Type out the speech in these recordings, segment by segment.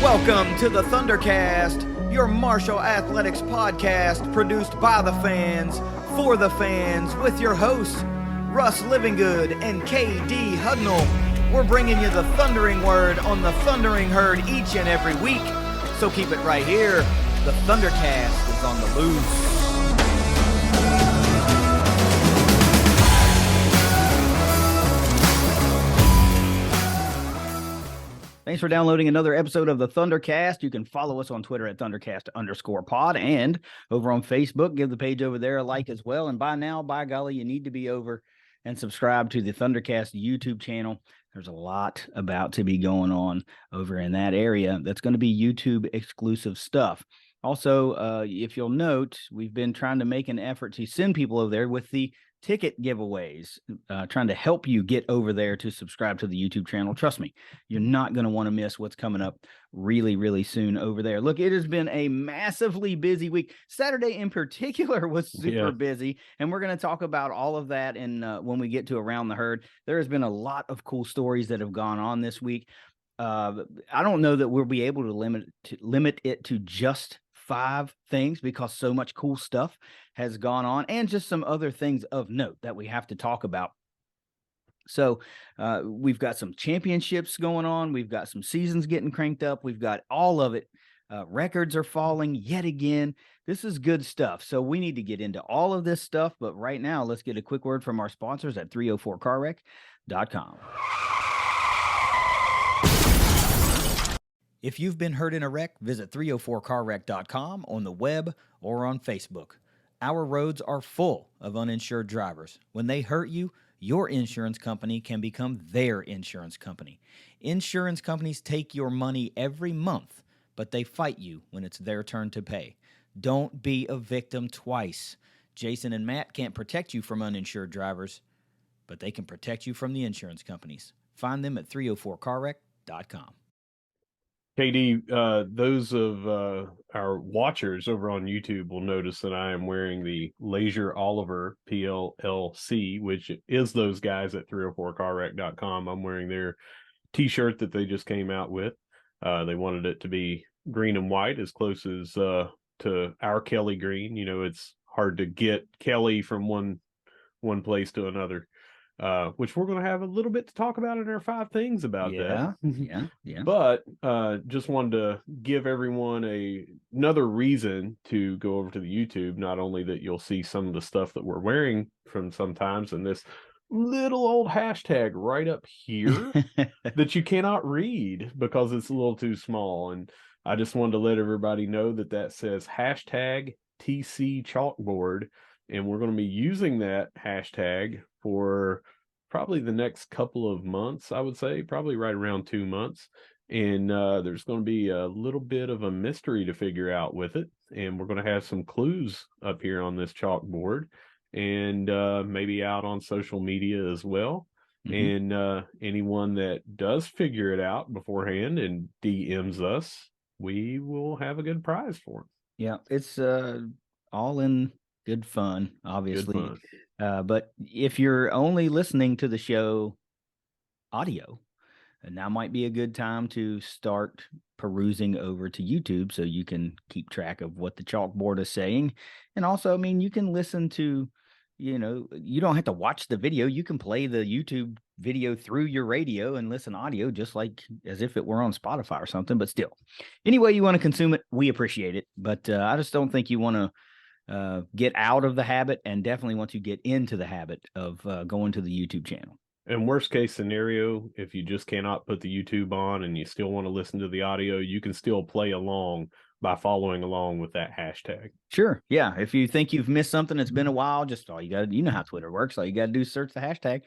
Welcome to the ThunderCast, your martial athletics podcast produced by the fans, for the fans, with your hosts, Russ Livingood and KD Hudnall. We're bringing you the thundering word on the thundering herd each and every week, so keep it right here. The ThunderCast is on the loose. Thanks for downloading another episode of the ThunderCast. You can follow us on Twitter at ThunderCast_pod and over on Facebook. Give the page over there a like as well. And by now, by golly, you need to be over and subscribe to the ThunderCast YouTube channel. There's a lot about to be going on over in that area. That's going to be YouTube exclusive stuff. Also, if you'll note, we've been trying to make an effort to send people over there with the ticket giveaways, trying to help you get over there to subscribe to the YouTube channel. Trust me, you're not going to want to miss what's coming up really, really soon over there. Look, it has been a massively busy week. Saturday in particular was super busy, and we're going to talk about all of that. And when we get to Around the Herd, there has been a lot of cool stories that have gone on this week. I don't know that we'll be able to limit it to just 5 things because so much cool stuff has gone on, and just some other things of note that we have to talk about. So we've got some championships going on. We've got some seasons getting cranked up. We've got all of it. Records are falling yet again. This is good stuff. So we need to get into all of this stuff. But right now, let's get a quick word from our sponsors at 304carwreck.com. If you've been hurt in a wreck, visit 304carwreck.com on the web or on Facebook. Our roads are full of uninsured drivers. When they hurt you, your insurance company can become their insurance company. Insurance companies take your money every month, but they fight you when it's their turn to pay. Don't be a victim twice. Jason and Matt can't protect you from uninsured drivers, but they can protect you from the insurance companies. Find them at 304carwreck.com. KD, those of our watchers over on YouTube will notice that I am wearing the Leisure Oliver PLLC, which is those guys at 304carwreck.com. I'm wearing their T-shirt that they just came out with. They wanted it to be green and white, as close as to our Kelly green. You know, it's hard to get Kelly from one place to another. Which we're going to have a little bit to talk about in our 5 things about that. Yeah. But just wanted to give everyone another reason to go over to the YouTube. Not only that you'll see some of the stuff that we're wearing from sometimes, and this little old hashtag right up here that you cannot read because it's a little too small. And I just wanted to let everybody know that says hashtag TC Chalkboard. And we're going to be using that hashtag for probably the next couple of months, I would say, probably right around 2 months. And there's going to be a little bit of a mystery to figure out with it. And we're going to have some clues up here on this chalkboard and maybe out on social media as well. Mm-hmm. And anyone that does figure it out beforehand and DMs us, we will have a good prize for them. Yeah, it's all in good fun, obviously. Good fun. But if you're only listening to the show audio, now might be a good time to start perusing over to YouTube so you can keep track of what the chalkboard is saying. And also, I mean, you can listen to, you don't have to watch the video. You can play the YouTube video through your radio and listen audio just like as if it were on Spotify or something. But still, any way you want to consume it, we appreciate it. But I just don't think you want to get out of the habit, and definitely once you get into the habit of going to the YouTube channel. And worst case scenario, if you just cannot put the YouTube on and you still want to listen to the audio, you can still play along by following along with that hashtag. Sure. Yeah. If you think you've missed something, it's been a while, just all you got to, how Twitter works. All you got to do is search the hashtag.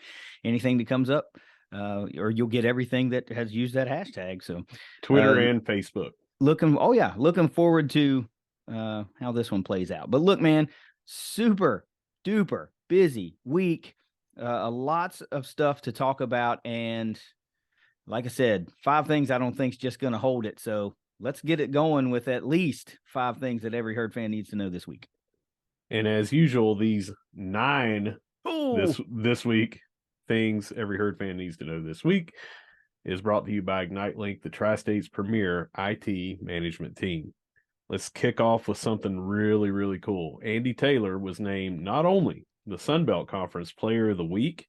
Anything that comes up, or you'll get everything that has used that hashtag. So Twitter and Facebook. Looking forward to how this one plays out. But look, man, super duper busy week. Lots of stuff to talk about. And like I said, 5 things I don't think is just going to hold it. So let's get it going with at least 5 things that every herd fan needs to know this week. And as usual, these 9 this week things every herd fan needs to know this week is brought to you by Ignite Link, the Tri-State's premier IT management team. Let's kick off with something really, really cool. Andy Taylor was named not only the Sun Belt Conference Player of the Week,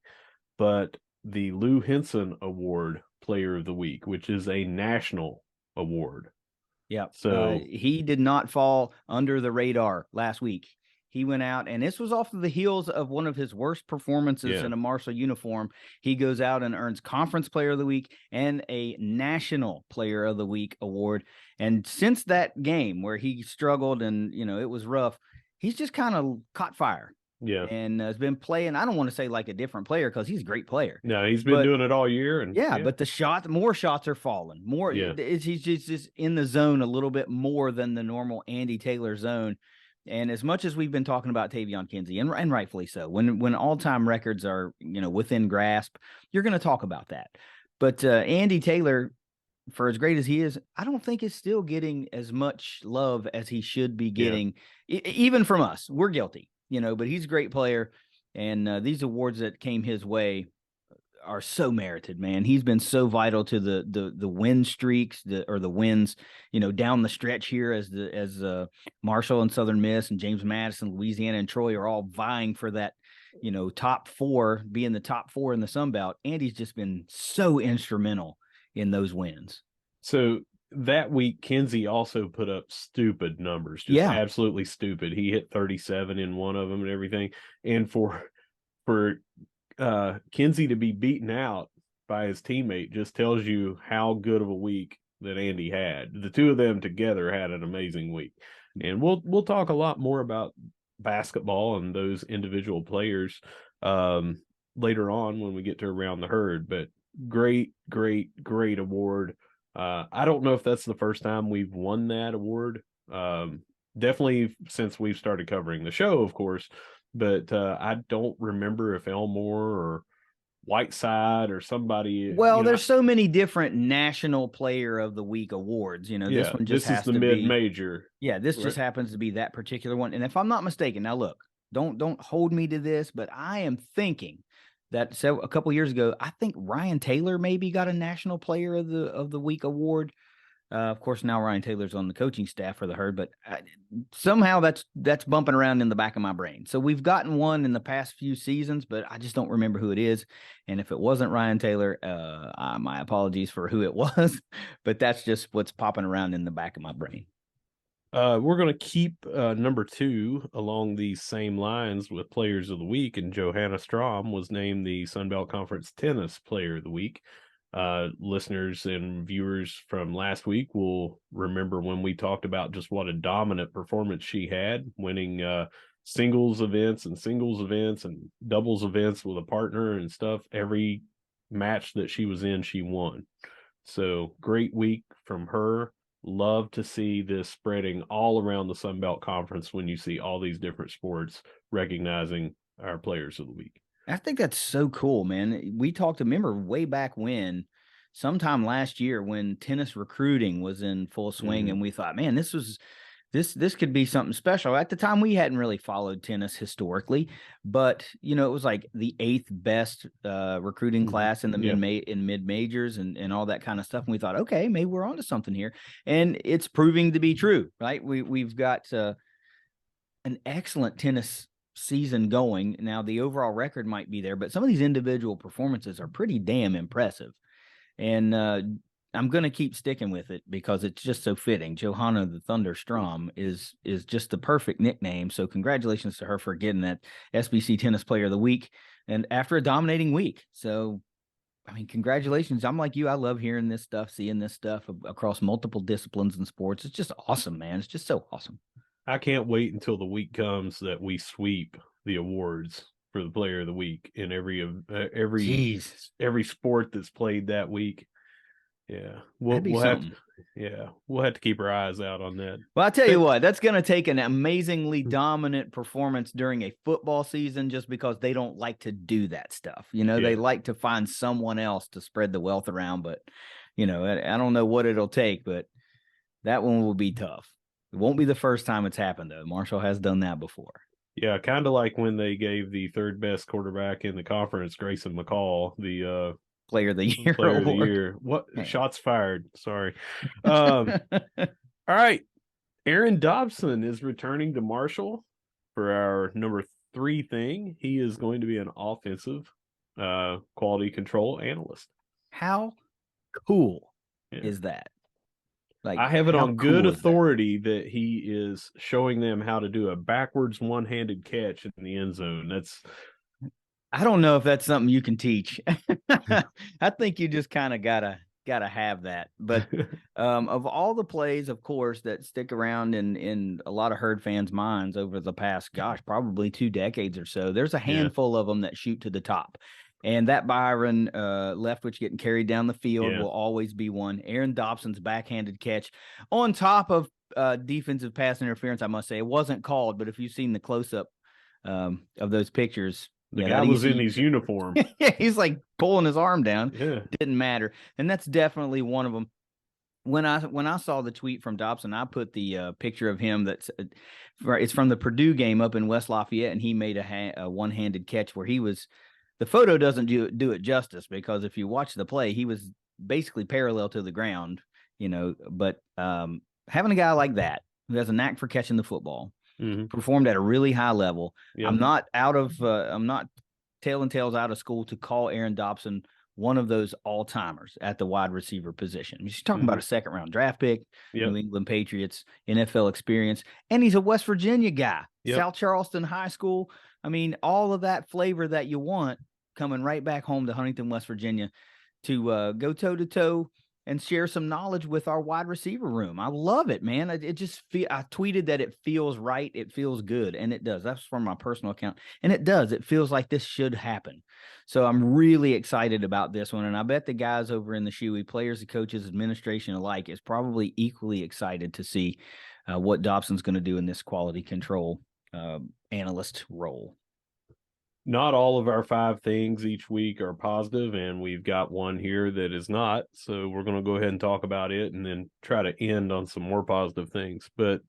but the Lou Henson Award Player of the Week, which is a national award. Yeah. So he did not fall under the radar last week. He went out, and this was off of the heels of one of his worst performances in a Marshall uniform. He goes out and earns Conference Player of the Week and a National Player of the Week award. And since that game where he struggled and, it was rough, he's just kind of caught fire. Yeah. And has been playing, I don't want to say like a different player because he's a great player. No, he's been doing it all year. And but more shots are falling. He's just in the zone a little bit more than the normal Andy Taylor zone. And as much as we've been talking about Tavion Kinsey, and rightfully so, when all-time records are, within grasp, you're going to talk about that. But Andy Taylor, for as great as he is, I don't think is still getting as much love as he should be getting, even from us. We're guilty, but he's a great player. And these awards that came his way are so merited, man. He's been so vital to the win streaks, the wins, down the stretch here as Marshall and Southern Miss and James Madison, Louisiana and Troy are all vying for that, top four, being the top four in the Sun Belt. Andy's just been so instrumental in those wins. So that week, Kinsey also put up stupid numbers, just absolutely stupid. He hit 37 in one of them and everything. And for Kinsey to be beaten out by his teammate just tells you how good of a week that Andy had. The two of them together had an amazing week. And we'll talk a lot more about basketball and those individual players later on when we get to Around the Herd. But great award. I don't know if that's the first time we've won that award. Definitely since we've started covering the show, of course. But I don't remember if Elmore or Whiteside or somebody. Well, there's so many different National Player of the Week awards. This one just has to be mid-major. Yeah, this just happens to be that particular one. And if I'm not mistaken, now look, don't hold me to this, but I am thinking that a couple years ago, I think Ryan Taylor maybe got a National Player of the Week award. Of course, now Ryan Taylor's on the coaching staff for the Herd, but somehow that's bumping around in the back of my brain. So we've gotten one in the past few seasons, but I just don't remember who it is. And if it wasn't Ryan Taylor, my apologies for who it was, but that's just what's popping around in the back of my brain. We're going to keep number 2 along these same lines with Players of the Week, and Johanna Strom was named the Sun Belt Conference Tennis Player of the Week. Listeners and viewers from last week will remember when we talked about just what a dominant performance she had, winning singles events and doubles events with a partner and stuff. Every match that she was in, she won. So great week from her. Love to see this spreading all around the Sun Belt Conference when you see all these different sports recognizing our Players of the Week. I think that's so cool, man. We remember way back when, sometime last year when tennis recruiting was in full swing, and we thought, man, this could be something special. At the time, we hadn't really followed tennis historically, but it was like the 8th best recruiting class in the mid majors and all that kind of stuff. And we thought, okay, maybe we're onto something here, and it's proving to be true, right? We've got an excellent tennis season going. Now the overall record might be there, but some of these individual performances are pretty damn impressive. And I'm going to keep sticking with it because it's just so fitting. Johanna the Thunder Strom is just the perfect nickname. So congratulations to her for getting that SBC Tennis Player of the Week, and after a dominating week. So, I mean, congratulations. I'm like you. I love hearing this stuff, seeing this stuff across multiple disciplines and sports. It's just awesome, man. It's just so awesome. I can't wait until the week comes that we sweep the awards for the Player of the Week in every sport that's played that week. Yeah, we'll have to keep our eyes out on that. Well, I'll tell you what, that's going to take an amazingly dominant performance during a football season, just because they don't like to do that stuff. They like to find someone else to spread the wealth around. But I don't know what it'll take, but that one will be tough. It won't be the first time it's happened, though. Marshall has done that before. Yeah, kind of like when they gave the 3rd best quarterback in the conference, Grayson McCall, the Player of the Year Player of the award. Year. What Yeah. shots fired? Sorry. All right. Aaron Dobson is returning to Marshall for our number 3 thing. He is going to be an offensive quality control analyst. How cool Yeah. is that? Like, I have it how on good cool is that? authority that he is showing them how to do a backwards one-handed catch in the end zone. That's I don't know if that's something you can teach. I think you just kind of gotta have that. But of all the plays, of course, that stick around in a lot of Herd fans' minds over the past, gosh, probably 2 decades or so, there's a handful of them that shoot to the top. And that Byron Leftwich getting carried down the field will always be one. Aaron Dobson's backhanded catch on top of defensive pass interference, I must say. It wasn't called, but if you've seen the close-up of those pictures, the guy was in his uniform. Yeah, he's like pulling his arm down. Yeah. Didn't matter. And that's definitely one of them. When I saw the tweet from Dobson, I put the picture of him it's from the Purdue game up in West Lafayette, and he made a one-handed catch where the photo doesn't do it justice, because if you watch the play, he was basically parallel to the ground, but having a guy like that who has a knack for catching the football, performed at a really high level. Yep. I'm not telling tales out of school to call Aaron Dobson one of those all-timers at the wide receiver position. He's talking about a second-round draft pick, New England Patriots, NFL experience, and he's a West Virginia guy, South Charleston High School. I mean, all of that flavor that you want coming right back home to Huntington, West Virginia, to go toe-to-toe and share some knowledge with our wide receiver room. I love it, man. I tweeted that it feels right. It feels good. And it does. That's from my personal account. And it does. It feels like this should happen. So I'm really excited about this one. And I bet the guys over in the Shoey, players, the coaches, administration alike, is probably equally excited to see what Dobson's going to do in this quality control analyst role. Not all of our 5 things each week are positive, and we've got one here that is not. So we're going to go ahead and talk about it and then try to end on some more positive things. But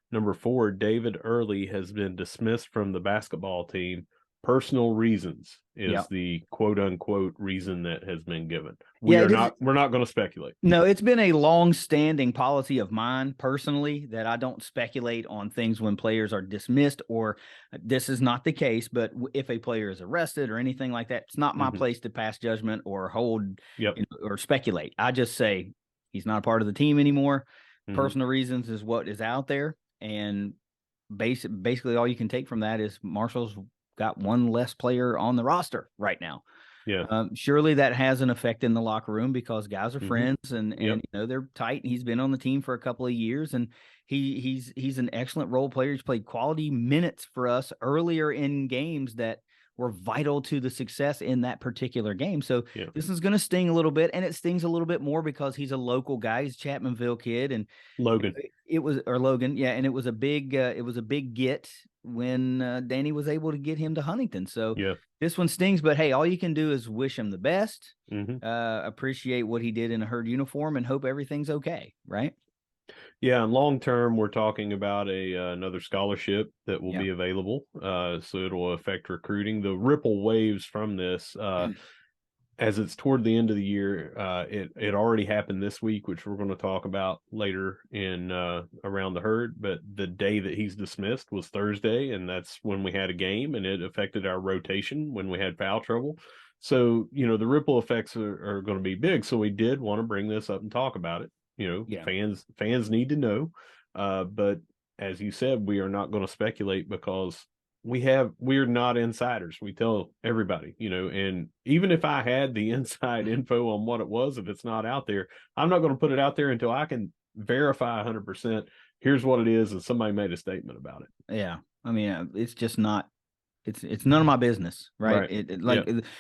number 4, David Early has been dismissed from the basketball team. Personal reasons is the quote unquote reason that has been given. We're not going to speculate. No, it's been a long-standing policy of mine personally that I don't speculate on things when players are dismissed, or this is not the case, but if a player is arrested or anything like that, it's not my place to pass judgment or hold or speculate. I just say he's not a part of the team anymore. Personal reasons is what is out there, and basically all you can take from that is Marshall's got one less player on the roster right now. Surely that has an effect in the locker room, because guys are friends and they're tight. He's been on the team for a couple of years, and he's an excellent role player. He's played quality minutes for us earlier in games that were vital to the success in that particular game. So this is going to sting a little bit, and it stings a little bit more because he's a local guy. He's a Chapmanville kid, and Logan. Logan. Yeah. And it was a big get when Danny was able to get him to Huntington. So this one stings, but hey, all you can do is wish him the best, appreciate what he did in a Herd uniform, and hope everything's okay. Right. Yeah, and long term, we're talking about another scholarship that will be available. So it'll affect recruiting. The ripple waves from this, as it's toward the end of the year, it already happened this week, which we're going to talk about later in around the Herd. But the day that he's dismissed was Thursday, and that's when we had a game, and it affected our rotation when we had foul trouble. So the ripple effects are going to be big. So we did want to bring this up and talk about it. Fans need to know. But as you said, we are not going to speculate, because we're not insiders. We tell everybody, and even if I had the inside info on what it was, if it's not out there, I'm not going to put it out there until I can verify 100%. Here's what it is, and somebody made a statement about it. Yeah. I mean, it's just not, it's none of my business, right?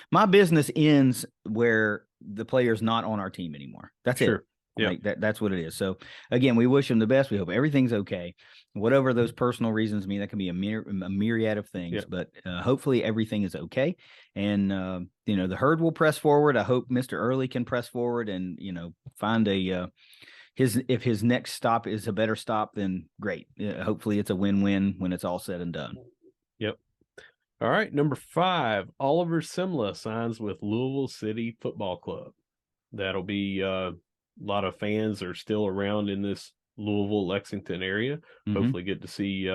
My business ends where the player's not on our team anymore. That's it. Like that's what it is. So again, we wish him the best. We hope everything's okay. Whatever those personal reasons mean, that can be a myriad of things, but hopefully everything is okay. And, the Herd will press forward. I hope Mr. Early can press forward and, find if his next stop is a better stop, then great. Hopefully it's a win-win when it's all said and done. Yep. All right, number 5, Oliver Simla signs with Louisville City Football Club. That'll be a lot of fans are still around in this Louisville, Lexington area. Hopefully get to see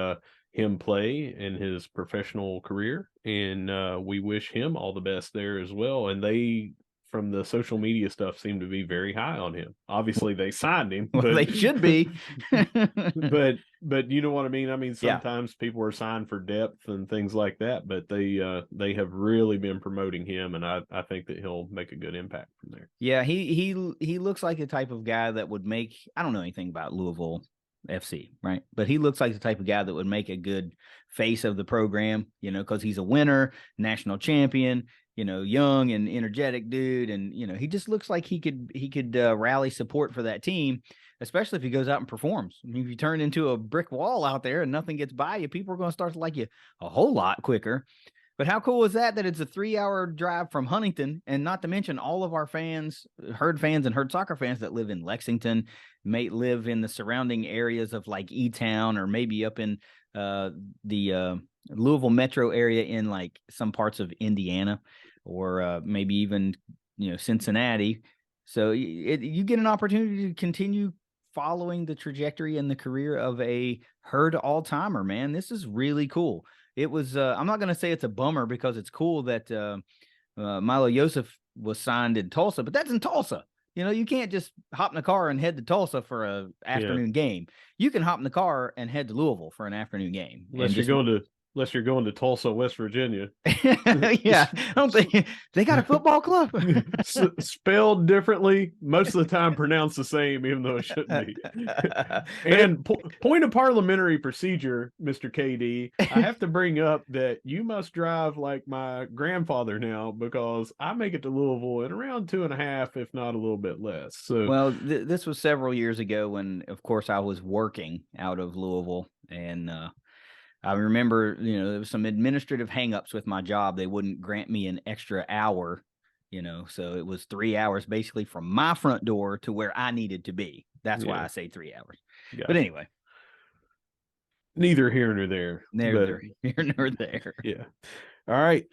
him play in his professional career. And we wish him all the best there as well. And they, from the social media stuff, seem to be very high on him. Obviously, they signed him, Well, but they should be. but you know what I mean? I mean, Yeah. sometimes people are signed for depth and things like that, but they have really been promoting him, and I think that he'll make a good impact from there. Yeah, he looks like the type of guy that would make, I don't know anything about Louisville FC, right? But he looks like the type of guy that would make a good face of the program, because he's a winner, national champion, young and energetic dude, and he just looks like he could rally support for that team, especially if he goes out and performs. I mean, if you turn into a brick wall out there and nothing gets by you, people are going to start to like you a whole lot quicker. But how cool is that it's a 3-hour drive from Huntington, and not to mention all of our fans, Herd fans and Herd soccer fans that live in Lexington, may live in the surrounding areas of like E-Town, or maybe up in the Louisville metro area in like some parts of Indiana, or maybe even, Cincinnati. So you get an opportunity to continue following the trajectory and the career of a Herd all-timer, man. This is really cool. It was, I'm not going to say it's a bummer, because it's cool that Milo Yosef was signed in Tulsa, but that's in Tulsa. You can't just hop in the car and head to Tulsa for an afternoon game. You can hop in the car and head to Louisville for an afternoon game. Unless you're going to Tulsa, West Virginia. Yeah, I don't think they got a football club. Spelled differently, most of the time pronounced the same, even though it shouldn't be. And point of parliamentary procedure, Mr. KD, I have to bring up that you must drive like my grandfather now, because I make it to Louisville in around 2.5, if not a little bit less. So, well, this was several years ago when, of course, I was working out of Louisville, and I remember, there was some administrative hangups with my job. They wouldn't grant me an extra hour, so it was 3 hours basically from my front door to where I needed to be. That's why I say 3 hours. Gotcha. But anyway, neither here nor there. Here nor there. Yeah. All right.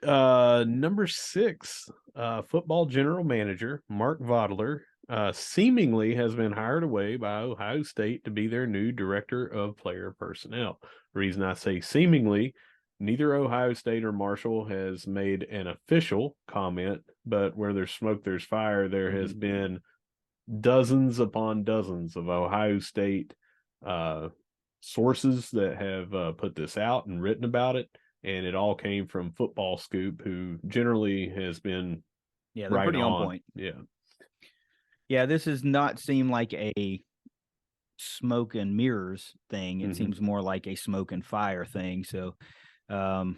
Number 6, football general manager Mark Vodler seemingly has been hired away by Ohio State to be their new director of player personnel. The reason I say seemingly, neither Ohio State or Marshall has made an official comment, but where there's smoke, there's fire. There has been dozens upon dozens of Ohio State sources that have put this out and written about it. And it all came from Football Scoop, who generally has been they're pretty on point. Yeah, this does not seem like a smoke and mirrors thing. It seems more like a smoke and fire thing. So it's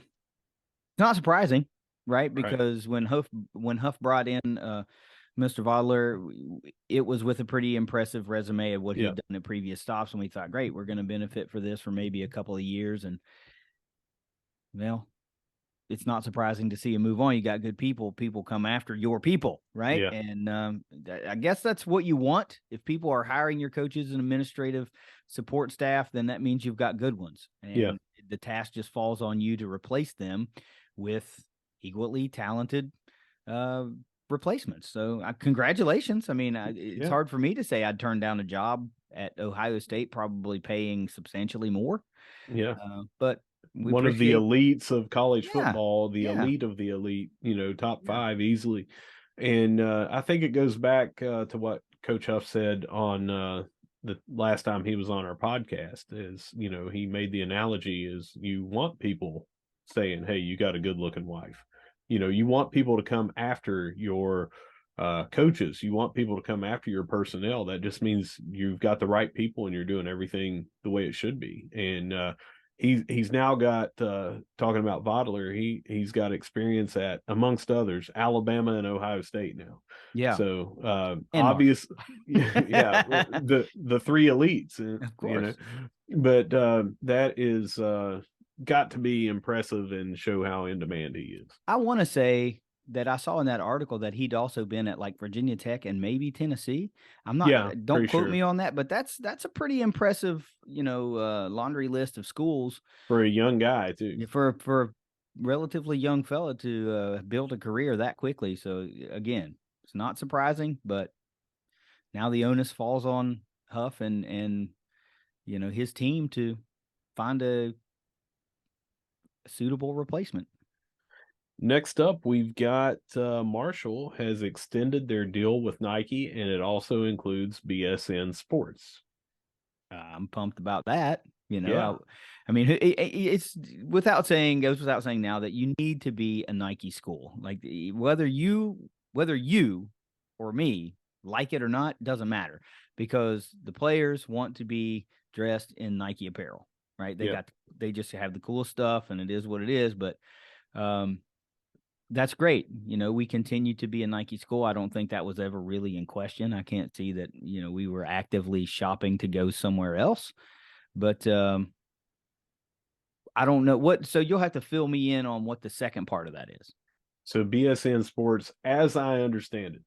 not surprising, right? Because when Huff brought in Mr. Vodler, it was with a pretty impressive resume of what he'd done at previous stops, and we thought, great, we're going to benefit for this for maybe a couple of years. And well, it's not surprising to see him move on. You got good people come after your people, right? Yeah. And I guess that's what you want. If people are hiring your coaches and administrative support staff, then that means you've got good ones. And the task just falls on you to replace them with equally talented replacements. So congratulations. I mean, it's hard for me to say I'd turn down a job at Ohio State, probably paying substantially more. Yeah. But one of the elites of college football, the elite of the elite, top 5 easily. And I think it goes back to what Coach Huff said on the last time he was on our podcast is, he made the analogy is you want people saying, hey, you got a good looking wife. You want people to come after your coaches. You want people to come after your personnel. That just means you've got the right people and you're doing everything the way it should be. And he's now got talking about Vodler. He's got experience at, amongst others, Alabama and Ohio State now. Yeah. So obvious, the 3 elites, of course. But that is got to be impressive and show how in demand he is. I want to say that I saw in that article that he'd also been at like Virginia Tech and maybe Tennessee. I'm not, don't quote me on that, but that's a pretty impressive, laundry list of schools for a young guy too. For relatively young fella to build a career that quickly. So again, it's not surprising, but now the onus falls on Huff and his team to find a suitable replacement. Next up, we've got Marshall has extended their deal with Nike, and it also includes BSN Sports. I'm pumped about that. Yeah. I mean, it's goes without saying now that you need to be a Nike school. Like whether you or me like it or not doesn't matter, because the players want to be dressed in Nike apparel, right? They just have the cool stuff, and it is what it is. But um, that's great. We continue to be a Nike school. I don't think that was ever really in question. I can't see that, we were actively shopping to go somewhere else. But I don't know so you'll have to fill me in on what the second part of that is. So BSN Sports, as I understand it,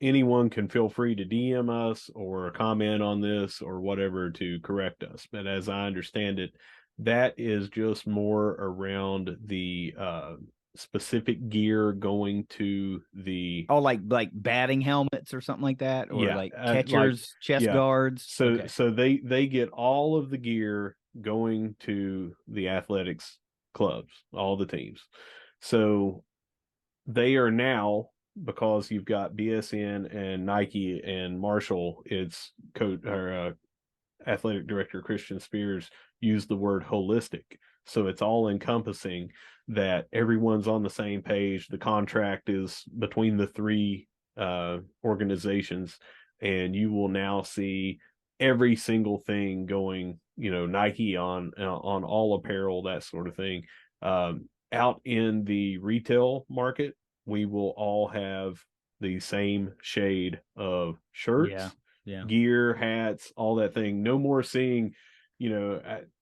anyone can feel free to DM us or comment on this or whatever to correct us. But as I understand it, that is just more around the specific gear going to the like batting helmets or something like that, or like catchers, chest yeah. guards. So Okay. so they get all of the gear going to the athletics clubs, all the teams. So they are now, because you've got BSN and Nike and Marshall, it's coach or athletic director Christian Spears used the word holistic. So it's all encompassing, that everyone's on the same page. The contract is between the three organizations, and you will now see every single thing going, Nike on all apparel, that sort of thing. Out in the retail market, we will all have the same shade of shirts, gear, hats, all that thing. No more seeing,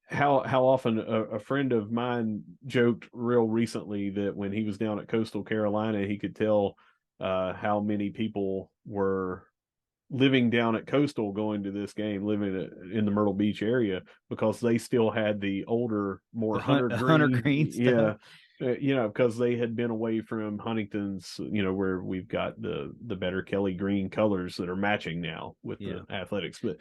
how often a friend of mine joked real recently that when he was down at Coastal Carolina, he could tell how many people were living down at Coastal going to this game, living in the Myrtle Beach area, because they still had the older, more hunter green stuff. Because they had been away from Huntington's, where we've got the better Kelly green colors that are matching now with the athletics. But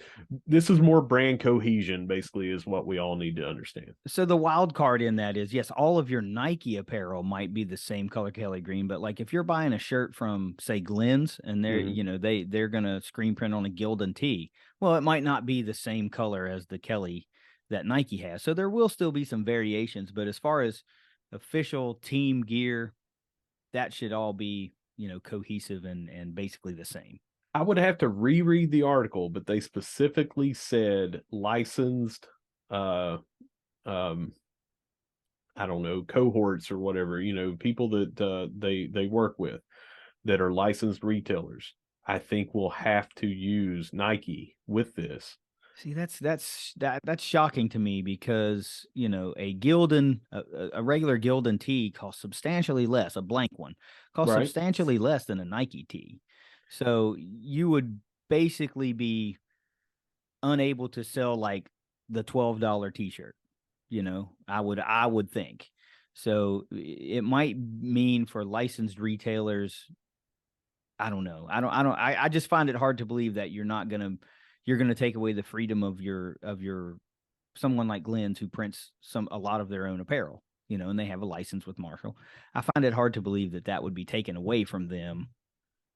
this is more brand cohesion, basically, is what we all need to understand. So the wild card in that is, yes, all of your Nike apparel might be the same color Kelly green, but like if you're buying a shirt from, say, Glenn's, and they're gonna screen print on a Gildan tee, well, it might not be the same color as the Kelly that Nike has. So there will still be some variations, but as far as official team gear, that should all be, cohesive and basically the same. I would have to reread the article, but they specifically said licensed I don't know, cohorts or whatever, people that they work with that are licensed retailers, I think will have to use Nike with this. See, that's shocking to me, because a Gildan, a regular Gildan tee costs substantially less. A blank one costs substantially less than a Nike tee. So you would basically be unable to sell like the $12 t-shirt. I would think. So it might mean for licensed retailers, I don't know. I just find it hard to believe that you're going to take away the freedom of your someone like Glenn's, who prints a lot of their own apparel, and they have a license with Marshall. I find it hard to believe that would be taken away from them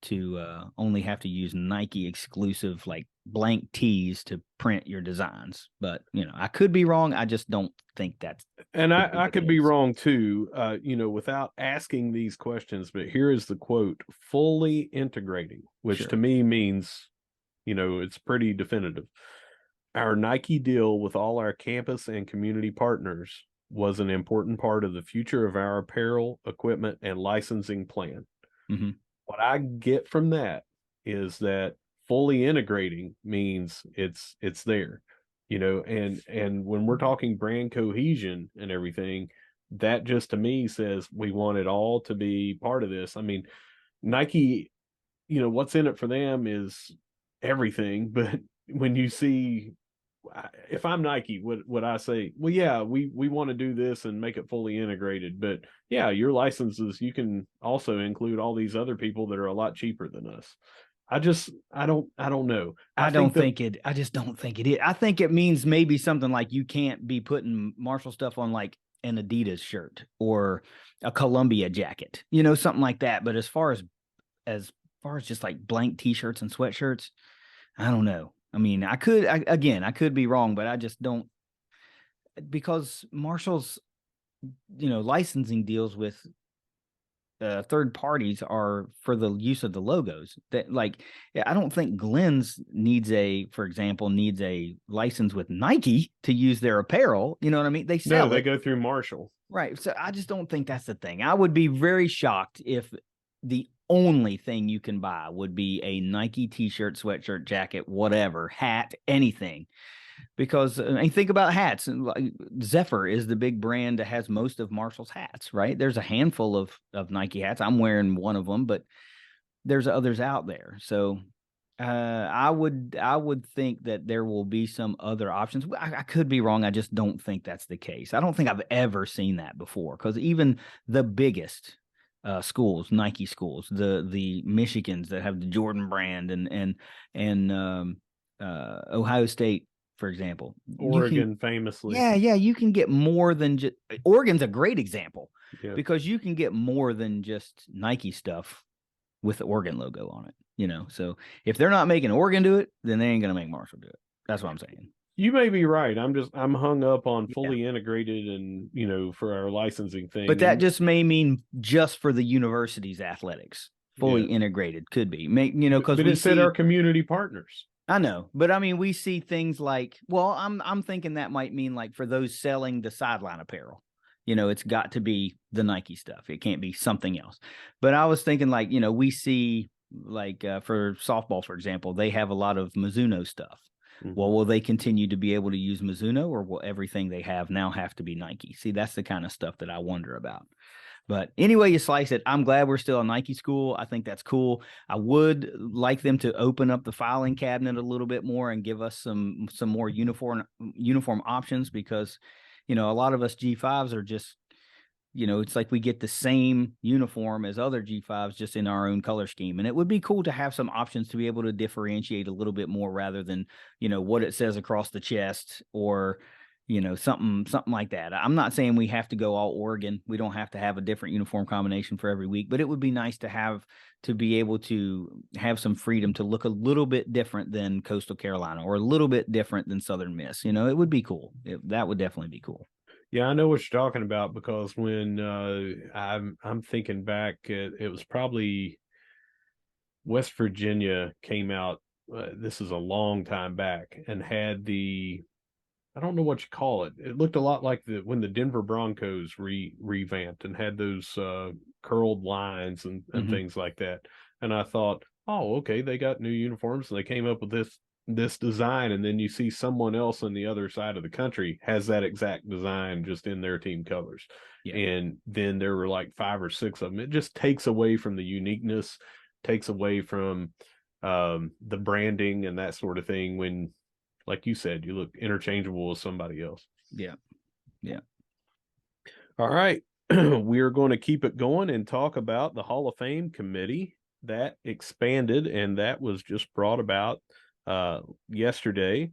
to only have to use Nike exclusive, like, blank tees to print your designs. But I could be wrong. I just don't think that's. And I could be wrong too, without asking these questions. But here is the quote: fully integrating, which to me means, it's pretty definitive. Our Nike deal with all our campus and community partners was an important part of the future of our apparel, equipment, and licensing plan. Mm-hmm. What I get from that is that fully integrating means it's there, and when we're talking brand cohesion and everything, that just to me says we want it all to be part of this. I mean, Nike, what's in it for them is everything, but when you see if I'm Nike, would I say, well, yeah, we want to do this and make it fully integrated, but yeah, your licenses, you can also include all these other people that are a lot cheaper than us. I don't know. I just don't think it is. I think it means maybe something like you can't be putting Marshall stuff on like an Adidas shirt or a Columbia jacket, something like that. But as far as just like blank t-shirts and sweatshirts, I don't know. I mean, I could be wrong, but I just don't, because Marshall's, licensing deals with third parties are for the use of the logos. That, like, I don't think Glenn's for example, needs a license with Nike to use their apparel. You know what I mean? They sell they it. go through Marshall. Right. So I just don't think that's the thing. I would be very shocked if the only thing you can buy would be a Nike t-shirt, sweatshirt, jacket, whatever, hat, anything. Because think about hats. Zephyr is the big brand that has most of Marshall's hats, right? There's a handful of Nike hats. I'm wearing one of them, but there's others out there. So I would think that there will be some other options. I could be wrong. I just don't think that's the case. I don't think I've ever seen that before, because even the biggest schools, Nike schools, the Michigans that have the Jordan brand, and Ohio State, for example, Oregon famously. Yeah, you can get more than just Oregon's a great example, Yeah. because you can get more than just Nike stuff with the Oregon logo on it. So if they're not making Oregon do it, then they ain't gonna make Marshall do it. That's what I'm saying. You may be right. I'm hung up on fully integrated and for our licensing thing. But that just may mean just for the university's athletics, fully integrated could be. Because but we it said see our community partners. I know, but I mean, we see things like, well, I'm thinking that might mean like for those selling the sideline apparel, it's got to be the Nike stuff. It can't be something else. But I was thinking like, we see like for softball, for example, they have a lot of Mizuno stuff. Mm-hmm. Well, will they continue to be able to use Mizuno, or will everything they have now have to be Nike? See, that's the kind of stuff that I wonder about. But anyway, you slice it, I'm glad we're still a Nike school. I think that's cool. I would like them to open up the filing cabinet a little bit more and give us some more uniform options, because, a lot of us G5s are just, it's like we get the same uniform as other G5s, just in our own color scheme. And it would be cool to have some options to be able to differentiate a little bit more, rather than, what it says across the chest, or something like that. I'm not saying we have to go all Oregon. We don't have to have a different uniform combination for every week, but it would be nice to be able to have some freedom to look a little bit different than Coastal Carolina, or a little bit different than Southern Miss. It would be cool. That would definitely be cool. Yeah, I know what you're talking about, because when I'm thinking back, it was probably West Virginia came out. This is a long time back, and had I don't know what you call it. It looked a lot like when the Denver Broncos revamped and had those curled lines and things like that. And I thought, oh, okay, they got new uniforms and they came up with this design. And then you see someone else on the other side of the country has that exact design just in their team colors. Yeah. And then there were like 5 or 6 of them. It just takes away from the uniqueness, takes away from the branding and that sort of thing, when, like you said, you look interchangeable with somebody else. Yeah. All right. We are going to keep it going and talk about the Hall of Fame committee that expanded, and that was just brought about yesterday.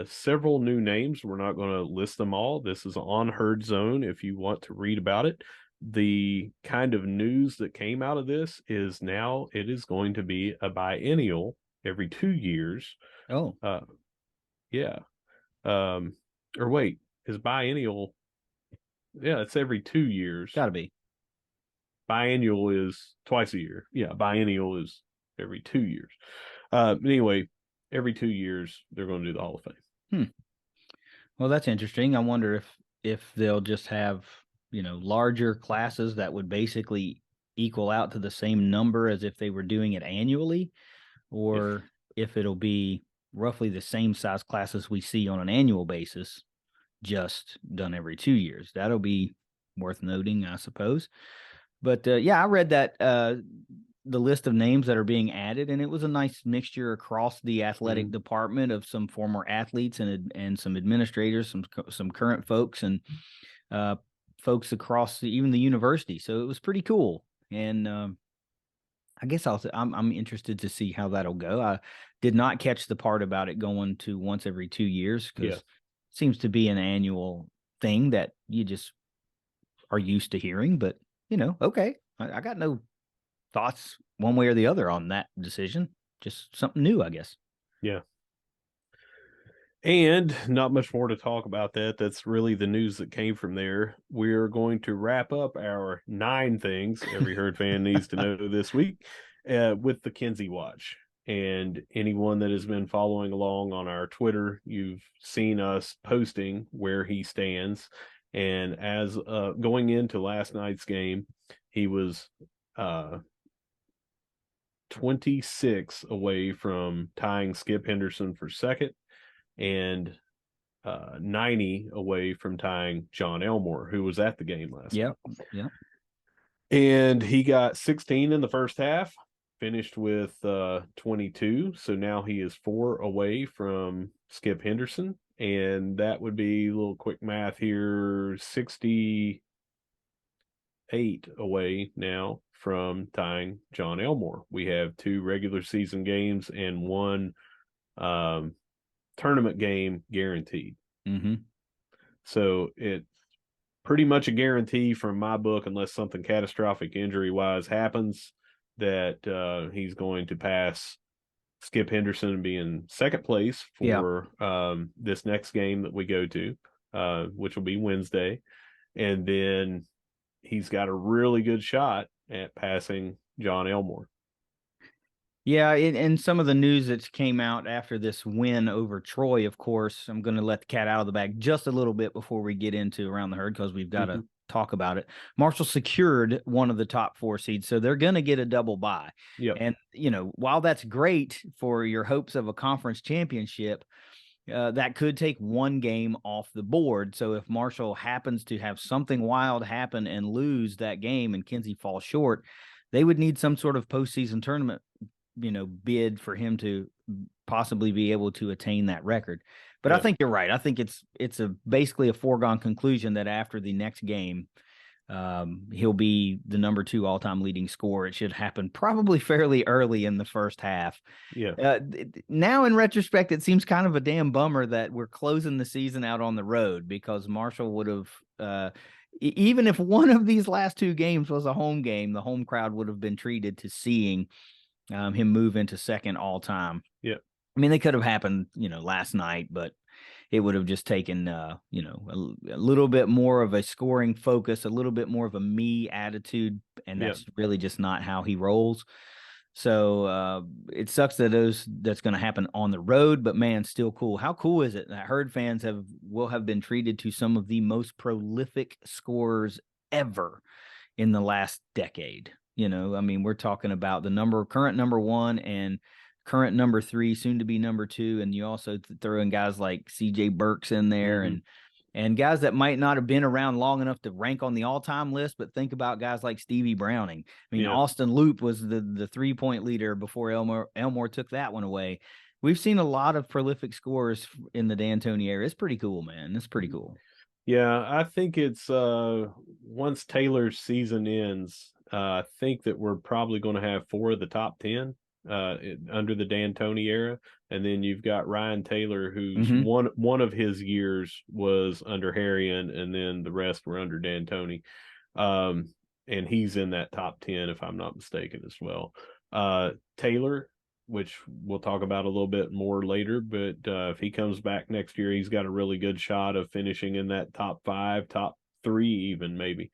Several new names. We're not going to list them all. This is on Herd Zone if you want to read about it. The kind of news that came out of this is now it is going to be a biennial every 2 years. Oh. Yeah. Or wait, is biennial? Yeah, it's every 2 years. Gotta be. Biennial is twice a year. Yeah, biennial is every 2 years. Anyway, every 2 years they're going to do the Hall of Fame. Well, that's interesting. I wonder if they'll just have, larger classes that would basically equal out to the same number as if they were doing it annually, or if it'll be roughly the same size classes we see on an annual basis, just done every 2 years. That'll be worth noting, I suppose. But yeah, I read that the list of names that are being added, and it was a nice mixture across the athletic department of some former athletes and some administrators, some current folks, and folks across even the university. So it was pretty cool. And I guess I'm interested to see how that'll go. I did not catch the part about it going to once every 2 years, because it seems to be an annual thing that you just are used to hearing. But okay, I got no thoughts one way or the other on that decision. Just something new, I guess. Yeah. And not much more to talk about that. That's really the news that came from there. We're going to wrap up our 9 things every Herd fan needs to know this week with the Kinsey Watch. And anyone that has been following along on our Twitter, you've seen us posting where he stands. And as going into last night's game, he was 26 away from tying Skip Henderson for second, and 90 away from tying John Elmore, who was at the game last night. Yeah. And he got 16 in the first half, finished with 22. So now he is 4 away from Skip Henderson. And that would be a little quick math here, 68 away now from tying John Elmore. We have 2 regular season games and 1 tournament game guaranteed. So it's pretty much a guarantee from my book, unless something catastrophic injury wise happens, that he's going to pass Skip Henderson and be in second place for this next game that we go to, which will be Wednesday. And then he's got a really good shot at passing John Elmore. Yeah, and some of the news that came out after this win over Troy, of course, I'm going to let the cat out of the bag just a little bit before we get into Around the Herd, because we've got to talk about it. Marshall secured one of the top 4 seeds, so they're going to get a double bye. And, while that's great for your hopes of a conference championship, that could take one game off the board. So if Marshall happens to have something wild happen and lose that game and Kinsey falls short, they would need some sort of postseason tournament bid for him to possibly be able to attain that record. But I think you're right. I think it's basically a foregone conclusion that after the next game, he'll be the number 2 all-time leading scorer. It should happen probably fairly early in the first half. Now in retrospect, it seems kind of a damn bummer that we're closing the season out on the road, because Marshall would have even if one of these last 2 games was a home game, the home crowd would have been treated to seeing him move into second all time. I mean, they could have happened, last night, but it would have just taken, a little bit more of a scoring focus, a little bit more of a me attitude. And that's really just not how he rolls. So it sucks that that's going to happen on the road, but man, still cool. How cool is it that Herd fans will have been treated to some of the most prolific scorers ever in the last decade? I mean, we're talking about the current number 1 and current number 3, soon to be number 2. And you also throw in guys like CJ Burks in there and guys that might not have been around long enough to rank on the all-time list, but think about guys like Stevie Browning. I mean, Austin Loop was the 3-point leader before Elmore took that one away. We've seen a lot of prolific scorers in the D'Antoni era. It's pretty cool, man. It's pretty cool. Yeah, I think it's once Taylor's season ends, I think that we're probably going to have 4 of the top 10 under the D'Antoni era, and then you've got Ryan Taylor, who's one of his years was under Harrion, and then the rest were under D'Antoni, and he's in that top 10 if I'm not mistaken as well. Taylor, which we'll talk about a little bit more later, but if he comes back next year, he's got a really good shot of finishing in that top 5, top 3 even maybe.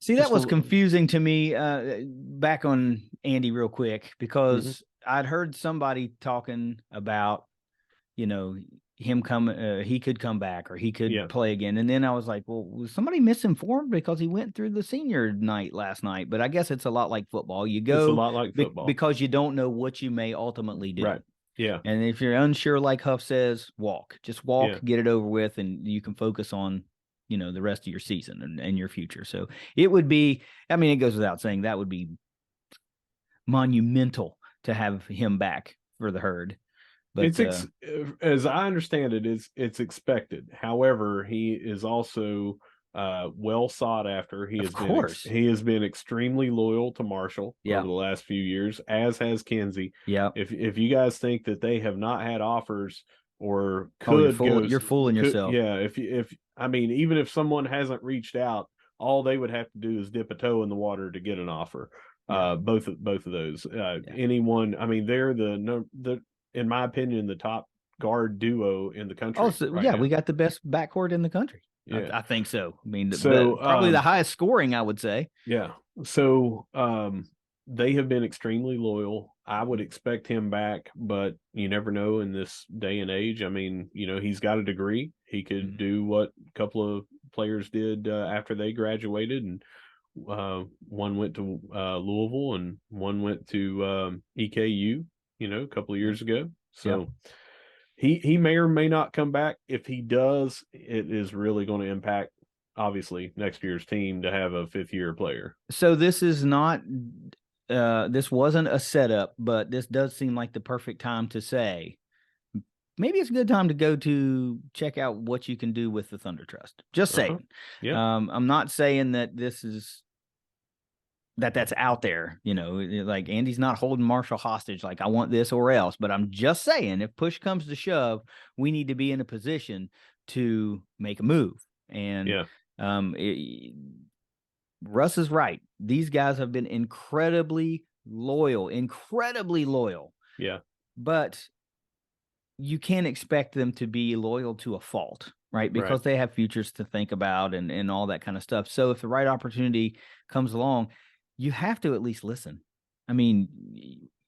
See, that was confusing to me back on Andy real quick, because I'd heard somebody talking about, him he could come back or he could play again. And then I was like, well, was somebody misinformed, because he went through the senior night last night? But I guess it's a lot like football. You go it's a lot like football because you don't know what you may ultimately do. Right. Yeah. And if you're unsure, like Huff says, just walk, get it over with, and you can focus on, the rest of your season and your future. So it would be, I mean, it goes without saying, that would be monumental to have him back for the herd. But as I understand it, it's expected. However, he is also well sought after. He of has course, he has been extremely loyal to Marshall yeah, over the last few years, as has Kenzie. yeah. If you guys think that they have not had offers or Oh, could go, you're fooling yourself. yeah. If I mean, even if someone hasn't reached out, all they would have to do is dip a toe in the water to get an offer. Yeah. Both of those. Yeah. Anyone, I mean, they're the in my opinion, the top guard duo in the country. Also, Right yeah, now. we got the best backcourt in the country. Yeah, I think so. I mean, so probably the highest scoring, I would say. Yeah, so they have been extremely loyal. I would expect him back, but you never know in this day and age. I mean, he's got a degree. He could do what a couple of players did after they graduated, and one went to Louisville and one went to EKU. A couple of years ago. So he may or may not come back. If he does, it is really going to impact obviously next year's team to have a fifth-year player. So this is not this wasn't a setup, but this does seem like the perfect time to say maybe it's a good time to go to check out what you can do with the Thunder Trust. Just saying. Yeah. I'm not saying that this is that's out there, like Andy's not holding Marshall hostage. Like I want this or else, but I'm just saying if push comes to shove, we need to be in a position to make a move. And Russ is right. These guys have been incredibly loyal. Yeah. But you can't expect them to be loyal to a fault, right? Because they have futures to think about and all that kind of stuff. So if the right opportunity comes along, you have to at least listen. I mean,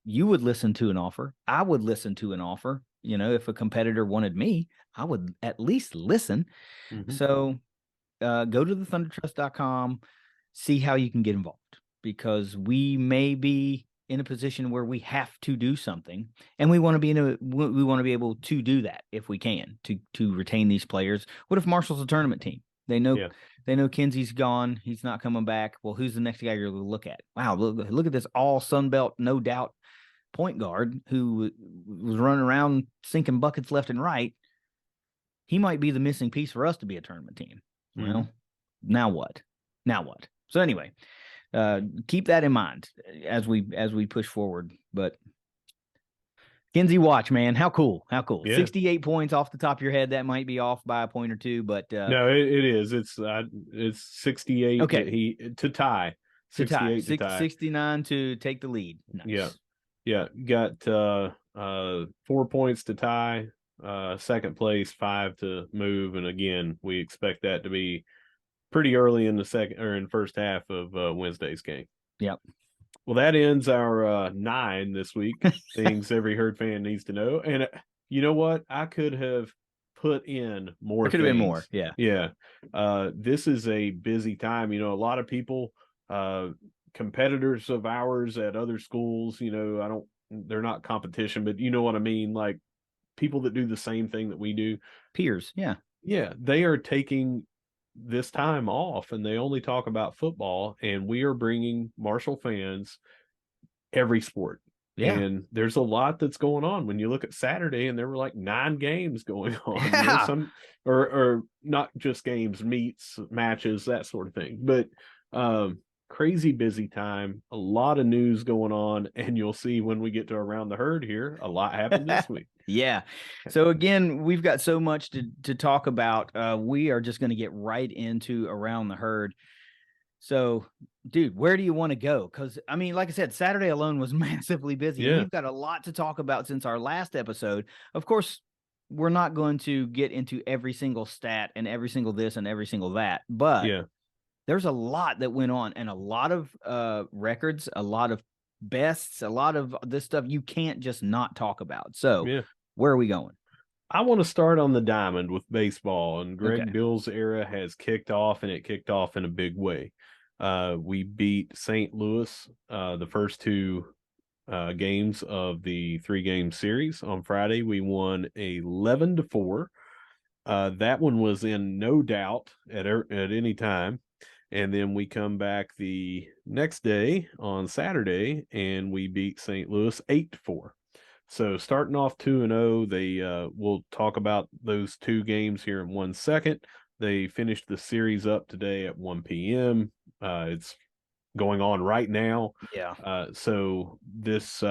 you would listen to an offer. I would listen to an offer. If a competitor wanted me, I would at least listen. Mm-hmm. So go to thethundertrust.com, see how you can get involved, because we may be in a position where we have to do something, and we want to be able to do that if we can to retain these players. What if Marshall's a tournament team? They know Kenzie's gone. He's not coming back. Well, who's the next guy you're going to look at? Wow, look at this all Sun Belt, no doubt point guard who was running around sinking buckets left and right. He might be the missing piece for us to be a tournament team. Mm-hmm. Well, now what? So anyway, keep that in mind as we push forward. But Kenzie Watch, man, how cool. Yeah. 68 points off the top of your head. That might be off by a point or two, but no, it is. It's 68. Okay. To tie. 68 to tie. 69 to take the lead. Nice. Yeah. Got 4 points to tie, second place, 5 to move, and again, we expect that to be pretty early in the first half of Wednesday's game. Yep. Well, that ends our 9 this week. Things every Herd fan needs to know. And you know what? I could have put in more. It could have been more. Yeah. Yeah. This is a busy time. A lot of people, competitors of ours at other schools, they're not competition, but you know what I mean? Like people that do the same thing that we do. Peers. Yeah. Yeah. They are taking this time off and they only talk about football, and we are bringing Marshall fans every sport. Yeah. And there's a lot that's going on. When you look at Saturday, and there were like 9 games going on. Yeah. Some or not just games, meets, matches, that sort of thing. But crazy busy time, a lot of news going on, and you'll see when we get to Around the Herd here, a lot happened this week. Yeah. So again, we've got so much to talk about. We are just going to get right into Around the Herd. So, dude, where do you want to go? Because, I mean, like I said, Saturday alone was massively busy. Yeah. We've got a lot to talk about since our last episode. Of course, we're not going to get into every single stat and every single this and every single that. But there's a lot that went on, and a lot of records, a lot of bests, a lot of this stuff you can't just not talk about. So where are we going? I want to start on the diamond with baseball, and Greg Beals' era has kicked off, and it kicked off in a big way. We beat St. Louis the first 2 games of the 3-game series. On Friday, we won 11-4. That one was in no doubt at any time. And then we come back the next day on Saturday and we beat St. Louis 8-4. So starting off 2-0, we'll talk about those two games here in 1 second. They finished the series up today at 1 p.m. It's going on right now. Yeah. So this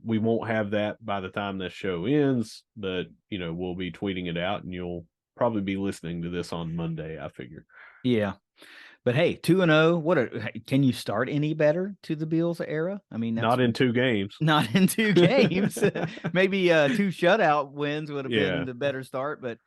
we won't have that by the time this show ends, but we'll be tweeting it out, and you'll probably be listening to this on Monday, I figure. Yeah. But hey, 2-0. Can you start any better to the Beals era? I mean, that's not in 2 games. Not in 2 games. Maybe 2 shutout wins would have been the better start, but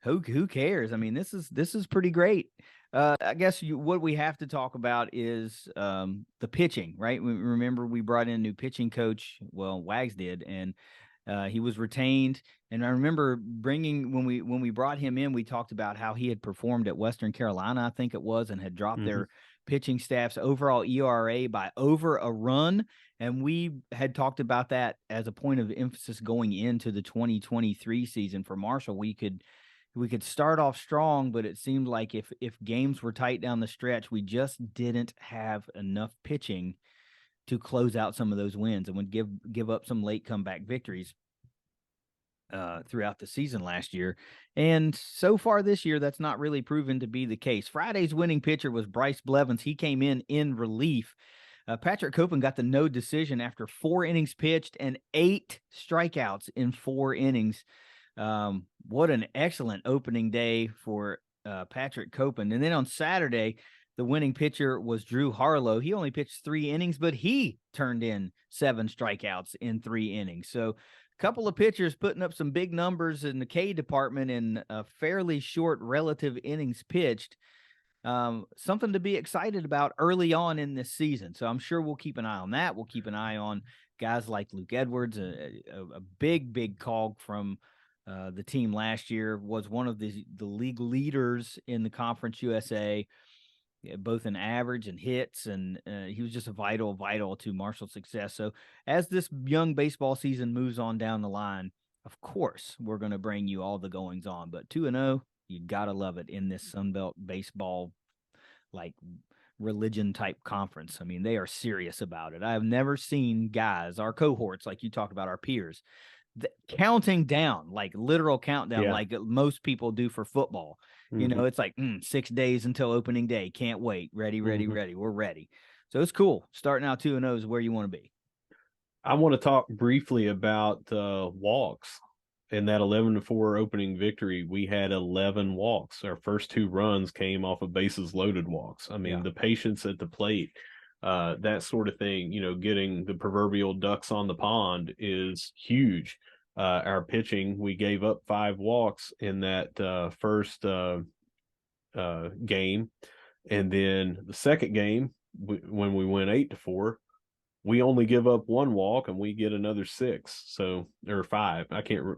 who cares? I mean, this is pretty great. I guess what we have to talk about is the pitching, right? Remember, we brought in a new pitching coach. Well, Wags did, and he was retained. And I remember when we brought him in, we talked about how he had performed at Western Carolina, I think it was, and had dropped their pitching staff's overall ERA by over a run. And we had talked about that as a point of emphasis going into the 2023 season for Marshall. We could start off strong, but it seemed like if games were tight down the stretch, we just didn't have enough pitching to close out some of those wins, and would give up some late comeback victories throughout the season last year. And so far this year, that's not really proven to be the case. Friday's winning pitcher was Bryce Blevins. He came in relief. Patrick Copen got the no decision after 4 innings pitched and 8 strikeouts in 4 innings. What an excellent opening day for Patrick Copen. And then on Saturday, the winning pitcher was Drew Harlow. He only pitched 3 innings, but he turned in 7 strikeouts in 3 innings. So a couple of pitchers putting up some big numbers in the K department in a fairly short relative innings pitched. Something to be excited about early on in this season. So I'm sure we'll keep an eye on that. We'll keep an eye on guys like Luke Edwards, a big call from the team last year, was one of the league leaders in the Conference USA, both in average and hits, and he was just a vital to Marshall's success. So as this young baseball season moves on down the line, of course, we're going to bring you all the goings on. But 2-0, you got to love it in this Sunbelt baseball, like, religion type conference. I mean, they are serious about it. I have never seen guys, our cohorts, like you talked about, our peers, counting down, like literal countdown, like most people do for football. It's like 6 days until opening day. Can't wait. Ready. We're ready. So it's cool. Starting out 2-0 is where you want to be. I want to talk briefly about walks. In that 11-4 opening victory, we had 11 walks. Our first 2 runs came off of bases loaded walks. I mean, the patience at the plate, that sort of thing, getting the proverbial ducks on the pond is huge. Our pitching, we gave up 5 walks in that first game. And then the second game, when we went 8-4, we only give up 1 walk and we get another 6. So, or 5,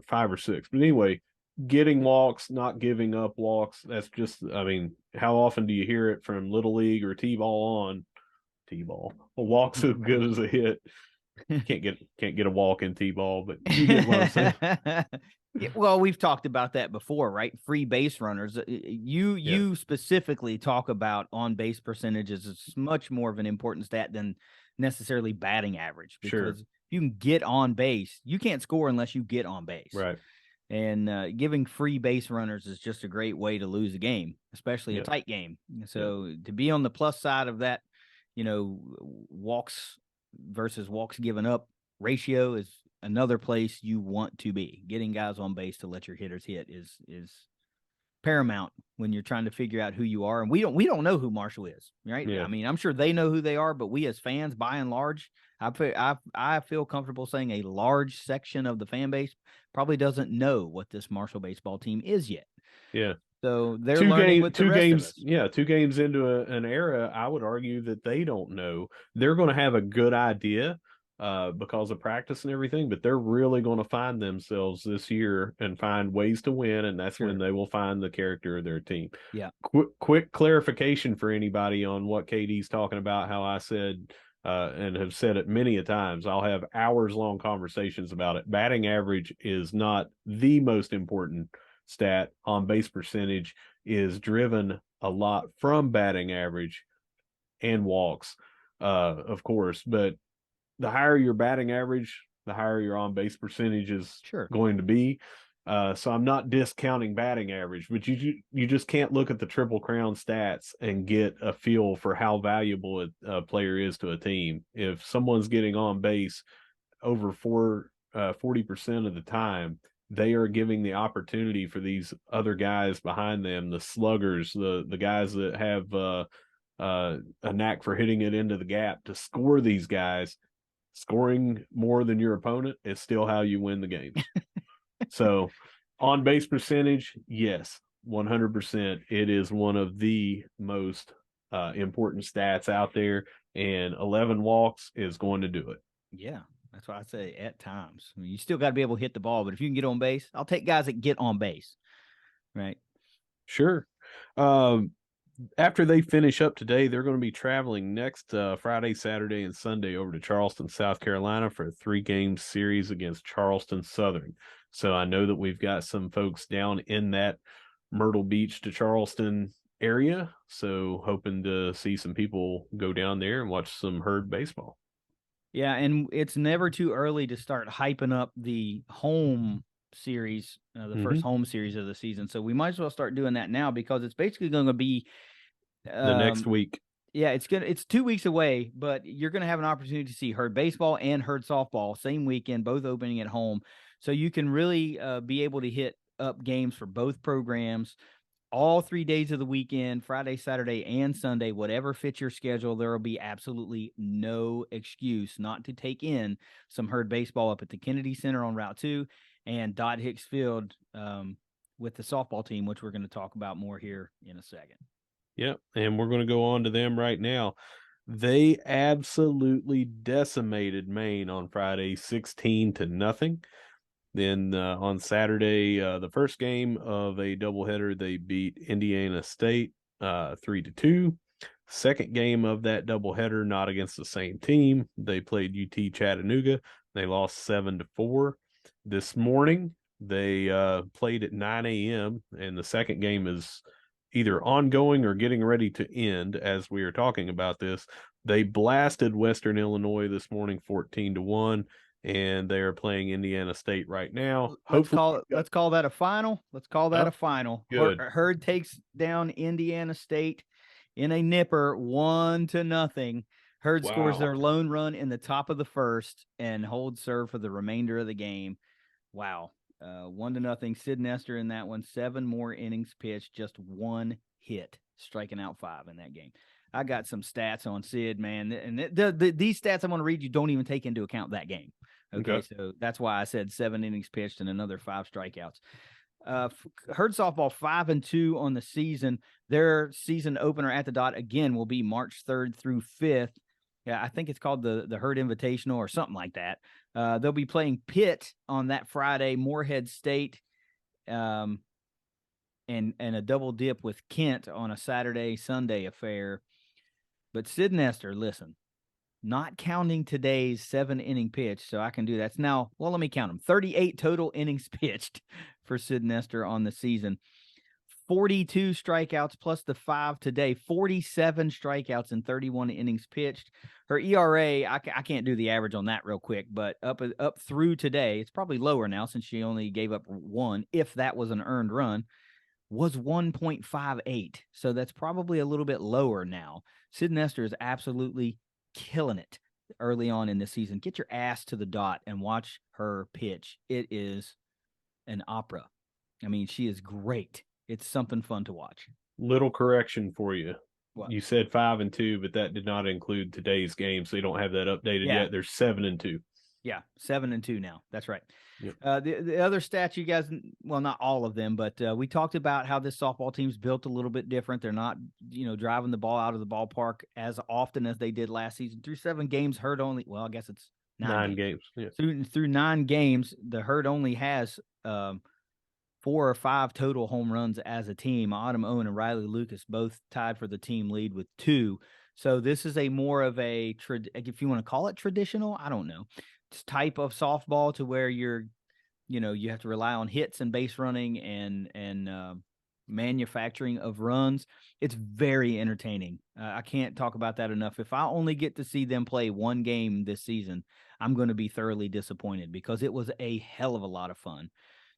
5 or 6. But anyway, getting walks, not giving up walks. That's just, I mean, how often do you hear it from Little League or T-ball on? T-ball. A walk's as good as a hit. Can't get a walk in T-ball, but you get what I'm saying. Well, we've talked about that before, right? Free base runners. You specifically talk about on base percentages. It's much more of an important stat than necessarily batting average, because if you can get on base, you can't score unless you get on base. Right. And giving free base runners is just a great way to lose a game, especially a tight game. So to be on the plus side of that, walks versus walks given up ratio is another place you want to be. Getting guys on base to let your hitters hit is paramount when you're trying to figure out who you are. And we don't know who Marshall is, right? I mean, I'm sure they know who they are, but we as fans, by and large, I feel comfortable saying a large section of the fan base probably doesn't know what this Marshall baseball team is yet. Yeah. So they're learning with the rest of us. Yeah, 2 games into an era, I would argue that they don't know. They're going to have a good idea because of practice and everything, but they're really going to find themselves this year and find ways to win, and that's when they will find the character of their team. Yeah. Quick clarification for anybody on what KD's talking about, how I said and have said it many a times. I'll have hours-long conversations about it. Batting average is not the most important stat. On base percentage is driven a lot from batting average and walks, of course. But the higher your batting average, the higher your on base percentage is going to be. So I'm not discounting batting average, but you just can't look at the Triple Crown stats and get a feel for how valuable a player is to a team. If someone's getting on base over 40% of the time, they are giving the opportunity for these other guys behind them, the sluggers, the guys that have a knack for hitting it into the gap, to score these guys. Scoring more than your opponent is still how you win the games. So on base percentage, yes, 100%. It is one of the most important stats out there, and 11 walks is going to do it. Yeah, that's why I say at times. I mean, you still got to be able to hit the ball, but if you can get on base, I'll take guys that get on base. Right. Sure. After they finish up today, they're going to be traveling next Friday, Saturday, and Sunday over to Charleston, South Carolina for a 3-game series against Charleston Southern. So I know that we've got some folks down in that Myrtle Beach to Charleston area. So hoping to see some people go down there and watch some Herd baseball. Yeah, and it's never too early to start hyping up the home series, the first home series of the season. So we might as well start doing that now, because it's basically going to be the next week. Yeah, it's 2 weeks away, but you're going to have an opportunity to see Herd baseball and Herd softball same weekend, both opening at home. So you can really be able to hit up games for both programs all 3 days of the weekend, Friday, Saturday, and Sunday, whatever fits your schedule. There will be absolutely no excuse not to take in some Herd baseball up at the Kennedy Center on Route 2 and Dodd Hicks Field with the softball team, which we're going to talk about more here in a second. Yep, and we're going to go on to them right now. They absolutely decimated Maine on Friday, 16-0. Then on Saturday, the first game of a doubleheader, they beat Indiana State 3-2. Second game of that doubleheader, not against the same team. They played UT Chattanooga. They lost 7-4. This morning, they played at 9 a.m., and the second game is either ongoing or getting ready to end as we are talking about this. They blasted Western Illinois this morning 14-1. And they are playing Indiana State right now. Let's call that a final. Let's call that a final. Good. Herd takes down Indiana State in a nipper, 1-0. Herd scores their lone run in the top of the first and holds serve for the remainder of the game. Wow. 1-0. Sid Nestor in that one. 7 more innings pitched, just 1 hit, striking out 5 in that game. I got some stats on Sid, man. And these stats I'm going to read you don't even take into account that game. Okay, so that's why I said 7 innings pitched and another 5 strikeouts. Herd softball 5-2 on the season. Their season opener at the Dot again will be March 3rd through 5th. Yeah, I think it's called the Herd Invitational or something like that. They'll be playing Pitt on that Friday, Morehead State, and a double dip with Kent on a Saturday-Sunday affair. But Sid Nestor, listen, not counting today's 7-inning pitch, so I can do that. Now, well, let me count them. 38 total innings pitched for Sid Nestor on the season. 42 strikeouts plus the 5 today. 47 strikeouts and 31 innings pitched. Her ERA, I can't do the average on that real quick, but up through today, it's probably lower now since she only gave up 1, if that was an earned run, was 1.58. So that's probably a little bit lower now. Sid Nestor is absolutely killing it early on in the season. Get your ass to the Dot and watch her pitch. It is an opera. I mean, she is great. It's something fun to watch. Little correction for you. What? You said 5-2, but that did not include today's game, so you don't have that updated yet. There's 7-2. Yeah, 7-2 now. That's right. Yep. The other stats you guys, well, not all of them, but we talked about how this softball team's built a little bit different. They're not, driving the ball out of the ballpark as often as they did last season. Through 7 games, Herd only, well, I guess it's 9 games. Yeah. Through 9 games, the Herd only has 4 or 5 total home runs as a team. Autumn Owen and Riley Lucas both tied for the team lead with 2. So this is a more of a, if you want to call it traditional, I don't know, type of softball to where you have to rely on hits and base running and manufacturing of runs. It's very entertaining. I can't talk about that enough. If I only get to see them play one game this season, I'm going to be thoroughly disappointed because it was a hell of a lot of fun.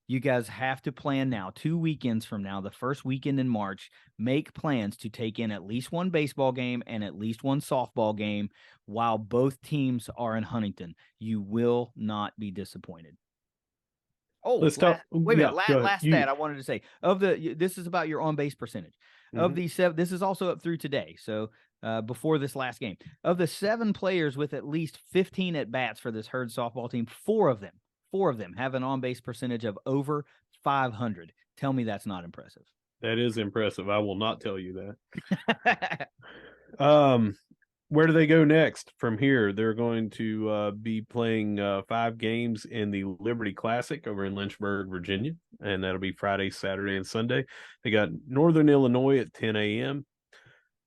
You guys have to plan now, 2 weekends from now, the first weekend in March, make plans to take in at least one baseball game and at least one softball game while both teams are in Huntington. You will not be disappointed. Oh, Let's talk. wait a Yeah, minute. go ahead. Last stat I wanted to say this is about your on base percentage of Mhm. the seven. This is also up through today. So before this last game, of the 7 players with at least 15 at bats for this Herd softball team, four of them have an on base percentage of over 500. Tell me that's not impressive. That is impressive. I will not tell you that. Where do they go next from here? They're going to be playing 5 games in the Liberty Classic over in Lynchburg, Virginia, and that'll be Friday, Saturday, and Sunday. They got Northern Illinois at 10 a.m.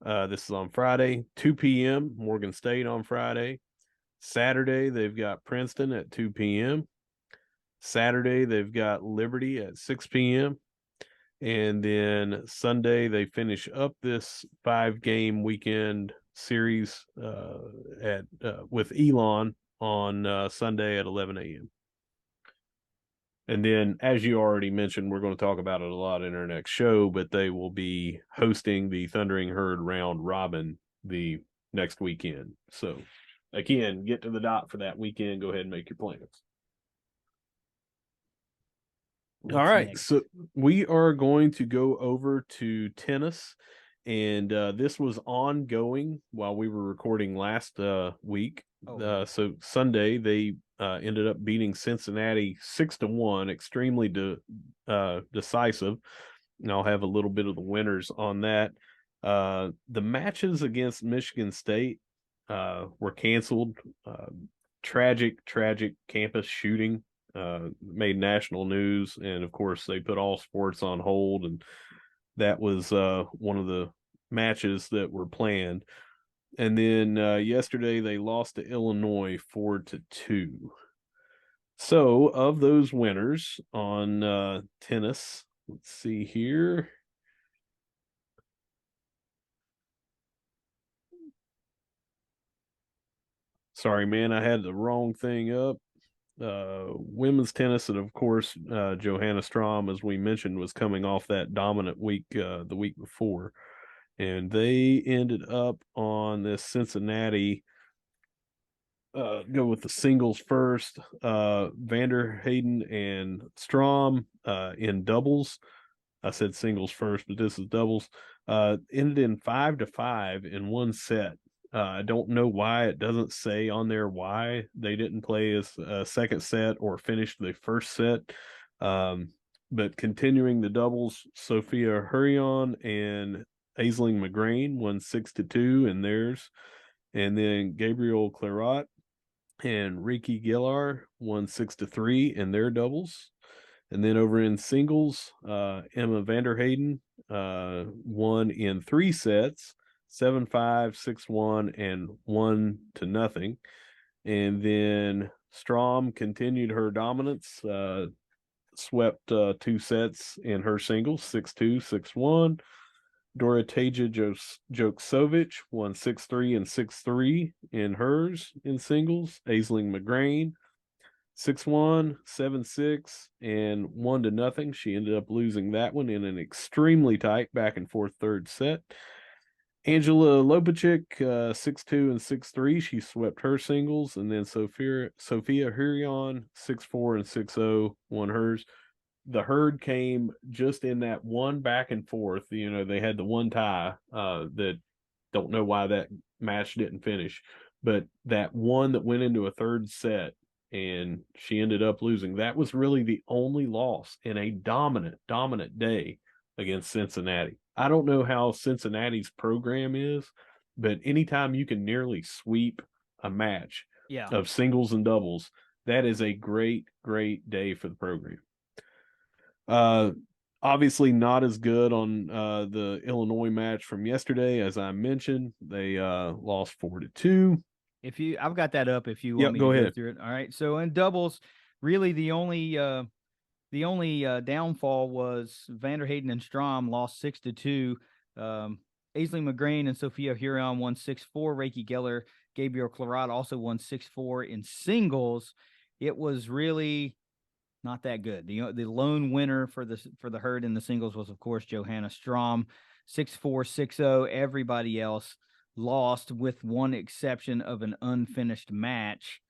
This is on Friday, 2 p.m. Morgan State on Friday. Saturday, they've got Princeton at 2 p.m. Saturday, they've got Liberty at 6 p.m. And then Sunday, they finish up this 5-game weekend series with Elon on Sunday at 11 a.m. And then, as you already mentioned, we're going to talk about it a lot in our next show, but they will be hosting the Thundering Herd round robin the next weekend. So, again, get to the dot for that weekend. Go ahead and make your plans. All right, next? so we are going to go over to tennis, and this was ongoing while we were recording last week. So Sunday they ended up beating Cincinnati 6-1, extremely decisive. And I'll have a little bit of the winners on that. The matches against Michigan State were canceled. Tragic campus shooting. Made national news, and of course they put all sports on hold, and that was one of the matches that were planned. And then yesterday they lost to Illinois 4-2. So of those winners on tennis, let's see here. Sorry, man, I had the wrong thing up. Women's tennis, and of course, Johanna Strom, as we mentioned, was coming off that dominant week the week before, and they ended up on this Cincinnati. Go with the singles first. Vander Hayden and Strom in doubles. I said singles first, but this is doubles. Ended in 5-5 in one set. I don't know why it doesn't say on there why they didn't play as a second set or finish the first set. But continuing the doubles, Sophia Hurion and Aisling McGrain won 6-2 in theirs. And then Gabriel Clarat and Ricky Gillar won 6-3 in their doubles. And then over in singles, Emma Vanderhayden won in 3 sets, 7-5, 6-1, and 1-0. And then Strom continued her dominance, swept 2 sets in her singles, 6-2, 6-1. Doroteja Joksovic won 6-3 and 6-3 in hers in singles. Aisling McGrain 6-1, 7-6, and 1-0. She ended up losing that one in an extremely tight back and forth third set. Angela Lopachik 6-2 and 6-3. She swept her singles, and then Sophia Hurion 6-4 and 6-0 won hers. The Herd came just in that one back and forth. You know, they had the one tie that don't know why that match didn't finish, but that one that went into a third set and she ended up losing. That was really the only loss in a dominant day against Cincinnati. I don't know how Cincinnati's program is, but anytime you can nearly sweep a match of singles and doubles, that is a great day for the program. Obviously not as good on the Illinois match from yesterday. As I mentioned, they lost 4-2. I've got that up if you want me to go through it. All right. So in doubles, really the only The only downfall was Vanderhayden and Strom lost 6-2. Aisley McGrain and Sophia Huron won 6-4. Reiki Geller, Gabriel Clarat also won 6-4 in singles. It was really not that good. The lone winner for the herd in the singles was, of course, Johanna Strom, 6-4, 6-0. Everybody else lost, with one exception of an unfinished match.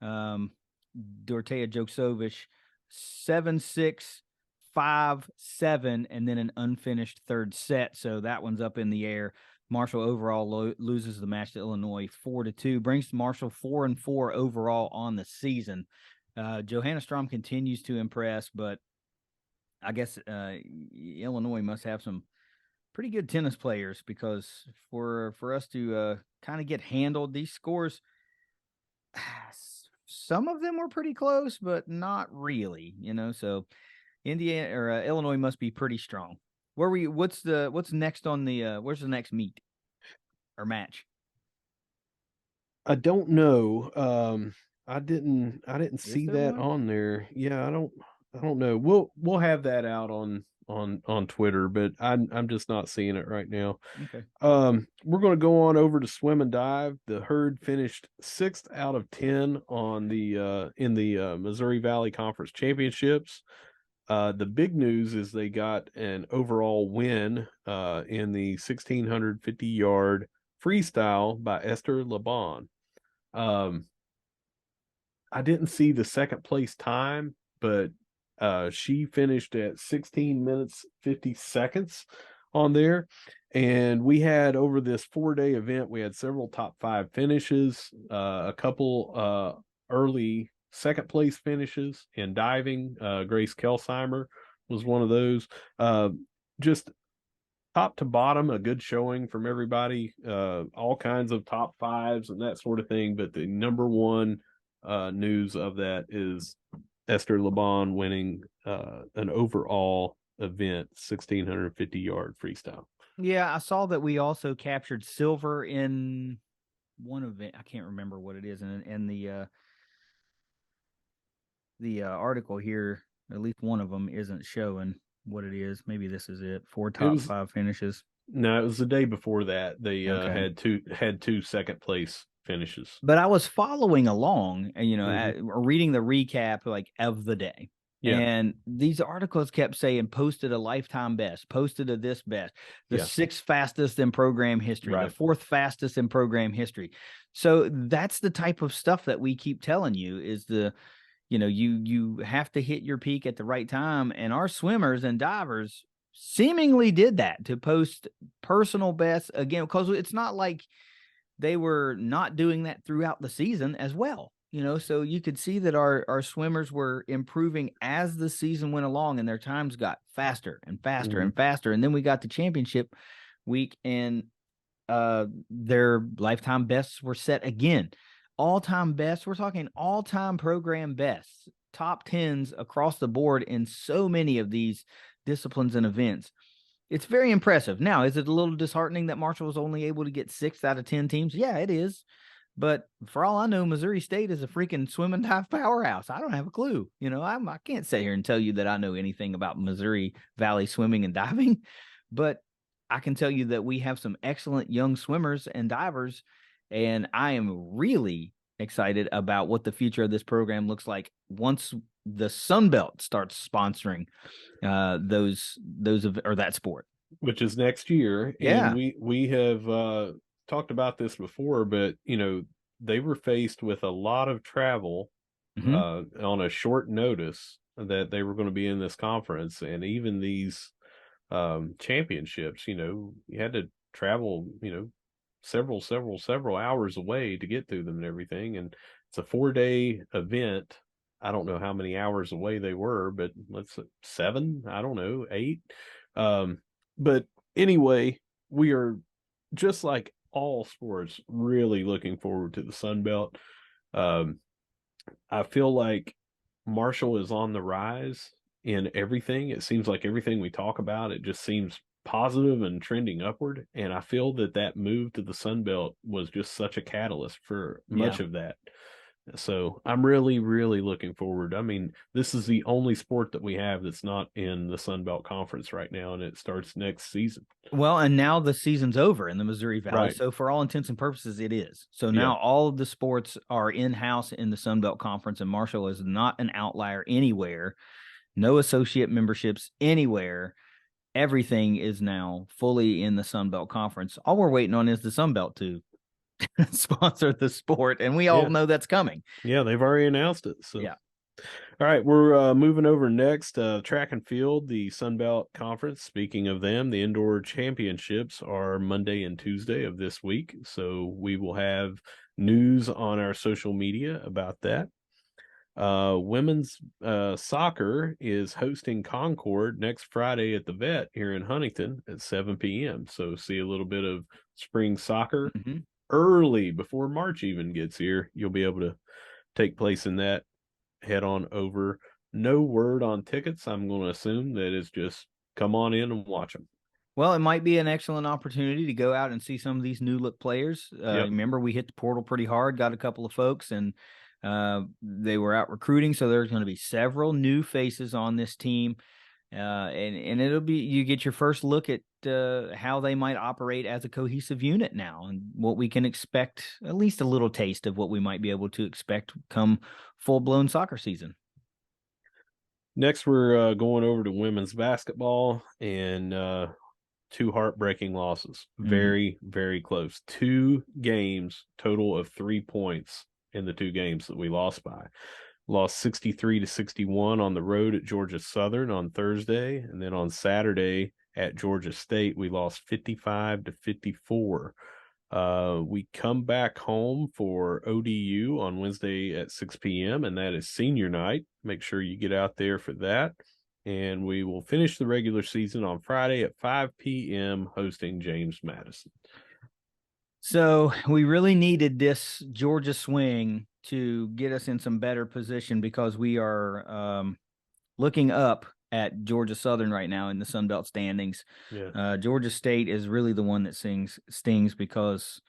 Dorotea Joksovich, 7-6, 5-7, and then an unfinished third set. So that one's up in the air. Marshall overall loses the match to Illinois 4-2, brings Marshall 4-4 overall on the season. Johanna Strom continues to impress, but I guess Illinois must have some pretty good tennis players, because for us to kind of get handled, these scores, some of them were pretty close, but not really, So Indiana or Illinois must be pretty strong. What's next on the where's the next meet or match? I don't know. I didn't Is see there that one? on there. Yeah, I don't know. We'll have that out on Twitter, but I'm just not seeing it right now. Okay. We're going to go on over to swim and dive. The herd finished 6th out of 10 on the in the Missouri Valley Conference Championships. The big news is they got an overall win in the 1650-yard freestyle by Esther Laban. I didn't see the second place time, but she finished at 16 minutes 50 seconds on there. And we had, over this 4-day event, we had several top 5 finishes, a couple early second place finishes in diving. Grace Kelsheimer was one of those. Just top to bottom, a good showing from everybody, all kinds of top 5s and that sort of thing. But the number one news of that is Esther Laban winning an overall event 1650-yard freestyle. Yeah, I saw that we also captured silver in one event. I can't remember what it is, and the article here, at least one of them isn't showing what it is. Maybe this is it. 4 It top was 5 finishes. No, it was the day before that. They Okay. had two second place finishes. But I was following along, and Mhm. reading the recap like of the day. Yeah, And these articles kept saying posted a lifetime best, posted a this best, the yeah, 6th fastest in program history, the right. 4th fastest in program history. So that's the type of stuff that we keep telling you is you have to hit your peak at the right time. And our swimmers and divers seemingly did that, to post personal bests again, because it's not like they were not doing that throughout the season as well. So you could see that our swimmers were improving as the season went along, and their times got faster and faster Mhm. and faster. And then we got to championship week, and their lifetime bests were set again. All-time best. We're talking all-time program bests, top 10s across the board in so many of these disciplines and events. It's very impressive. Now, is it a little disheartening that Marshall was only able to get 6 out of 10 teams? Yeah, it is. But for all I know, Missouri State is a freaking swim and dive powerhouse. I don't have a clue. I can't sit here and tell you that I know anything about Missouri Valley swimming and diving, but I can tell you that we have some excellent young swimmers and divers, and I am really excited about what the future of this program looks like once the Sun Belt starts sponsoring those of or that sport. Which is next year. And Yeah. we have talked about this before, but they were faced with a lot of travel Mm-hmm. on a short notice that they were going to be in this conference. And even these championships, you had to travel, several hours away to get through them and everything. And it's a 4-day event. I don't know how many hours away they were, but let's say 7, I don't know, 8. Um, but anyway, we are, just like all sports, really looking forward to the Sun Belt. Um, I feel like Marshall is on the rise in everything. It seems like everything we talk about, it just seems positive and trending upward. And I feel that move to the Sun Belt was just such a catalyst for Yeah. much of that. So I'm really, really looking forward. I mean, this is the only sport that we have that's not in the Sun Belt Conference right now, and it starts next season. Well, and now the season's over in the Missouri Valley. Right. So for all intents and purposes, it is. So Yeah. now all of the sports are in-house in the Sun Belt Conference, and Marshall is not an outlier anywhere. No associate memberships anywhere. Everything is now fully in the Sun Belt Conference. All we're waiting on is the Sun Belt to sponsor the sport, and we all Yeah. know that's coming. Yeah. They've already announced it. So. Yeah. All right, we're moving over next. Track and field, the Sun Belt Conference. Speaking of them, the indoor championships are Monday and Tuesday of this week. So we will have news on our social media about that. Women's soccer is hosting Concord next Friday at the Vet here in Huntington at 7 p.m. So see a little bit of spring soccer early before March even gets here. You'll be able to take place in that. Head on over. No word on tickets. I'm going to assume that it's just come on in and watch them. Well, it might be an excellent opportunity to go out and see some of these new look players. Yep. Remember, we hit the portal pretty hard, got a couple of folks, and they were out recruiting. So there's going to be several new faces on this team. And it'll be, you get your first look at how they might operate as a cohesive unit now, and what we can expect, at least a little taste of what we might be able to expect come full-blown soccer season. Next, we're going over to women's basketball, and two heartbreaking losses. Very, very close. 2 games, total of 3 points in the 2 games that we lost by. Lost 63-61 on the road at Georgia Southern on Thursday, and then on Saturday at Georgia State, we lost 55-54. We come back home for ODU on Wednesday at 6 p.m., and that is senior night. Make sure you get out there for that. And we will finish the regular season on Friday at 5 p.m. hosting James Madison. So we really needed this Georgia swing to get us in some better position, because we are looking up at Georgia Southern right now in the Sun Belt standings. Yeah. Georgia State is really the one that stings, because,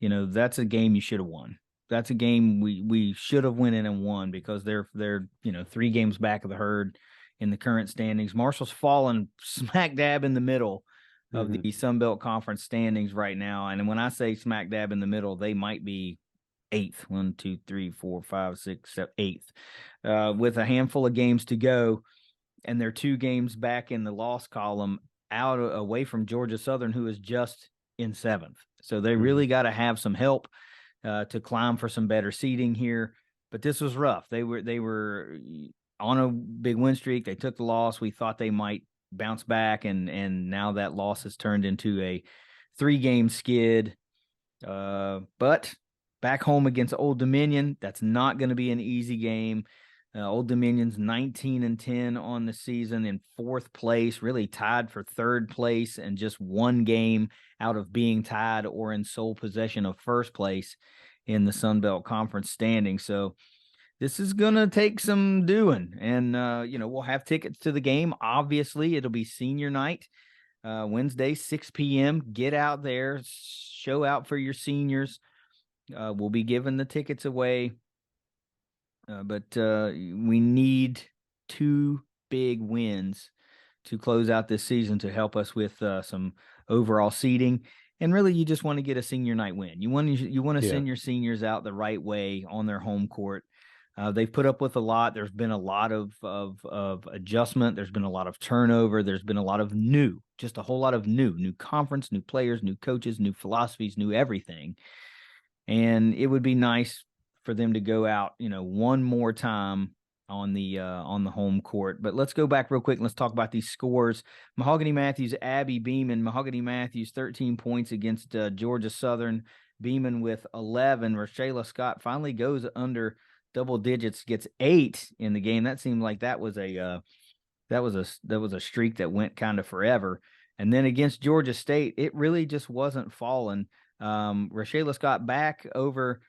that's a game you should have won. That's a game we should have went in and won, because they're 3 games back of the herd in the current standings. Marshall's fallen smack dab in the middle of the Sun Belt Conference standings right now. And when I say smack dab in the middle, they might be 8th, 1, 2, 3, 4, 5, 6, 7, 8th, with a handful of games to go. And they're 2 games back in the loss column, away from Georgia Southern, who is just in 7th. So they really got to have some help to climb for some better seeding here. But this was rough. They were on a big win streak. They took the loss. We thought they might bounce back, and now that loss has turned into a 3-game skid. But back home against Old Dominion, that's not going to be an easy game. Old Dominion's 19-10 on the season, in 4th place, really tied for 3rd place, and just 1 game out of being tied or in sole possession of 1st place in the Sun Belt Conference standing. So this is going to take some doing, and, we'll have tickets to the game. Obviously, it'll be senior night, Wednesday, 6 p.m. Get out there, show out for your seniors. We'll be giving the tickets away, but we need 2 big wins to close out this season to help us with some overall seeding. And really, you just want to get a senior night win. You want to send your seniors out the right way on their home court. They've put up with a lot. There's been a lot of adjustment. There's been a lot of turnover. There's been a lot of just a whole lot of new conference, new players, new coaches, new philosophies, new everything. And it would be nice for them to go out, one more time on the home court. But let's go back real quick and let's talk about these scores. Mahogany Matthews, Abby Beeman. Mahogany Matthews, 13 points against Georgia Southern. Beeman with 11. Rashayla Scott finally goes under double digits, gets 8 in the game. That seemed like that was a streak that went kind of forever. And then against Georgia State, it really just wasn't falling. Rashayla Scott back over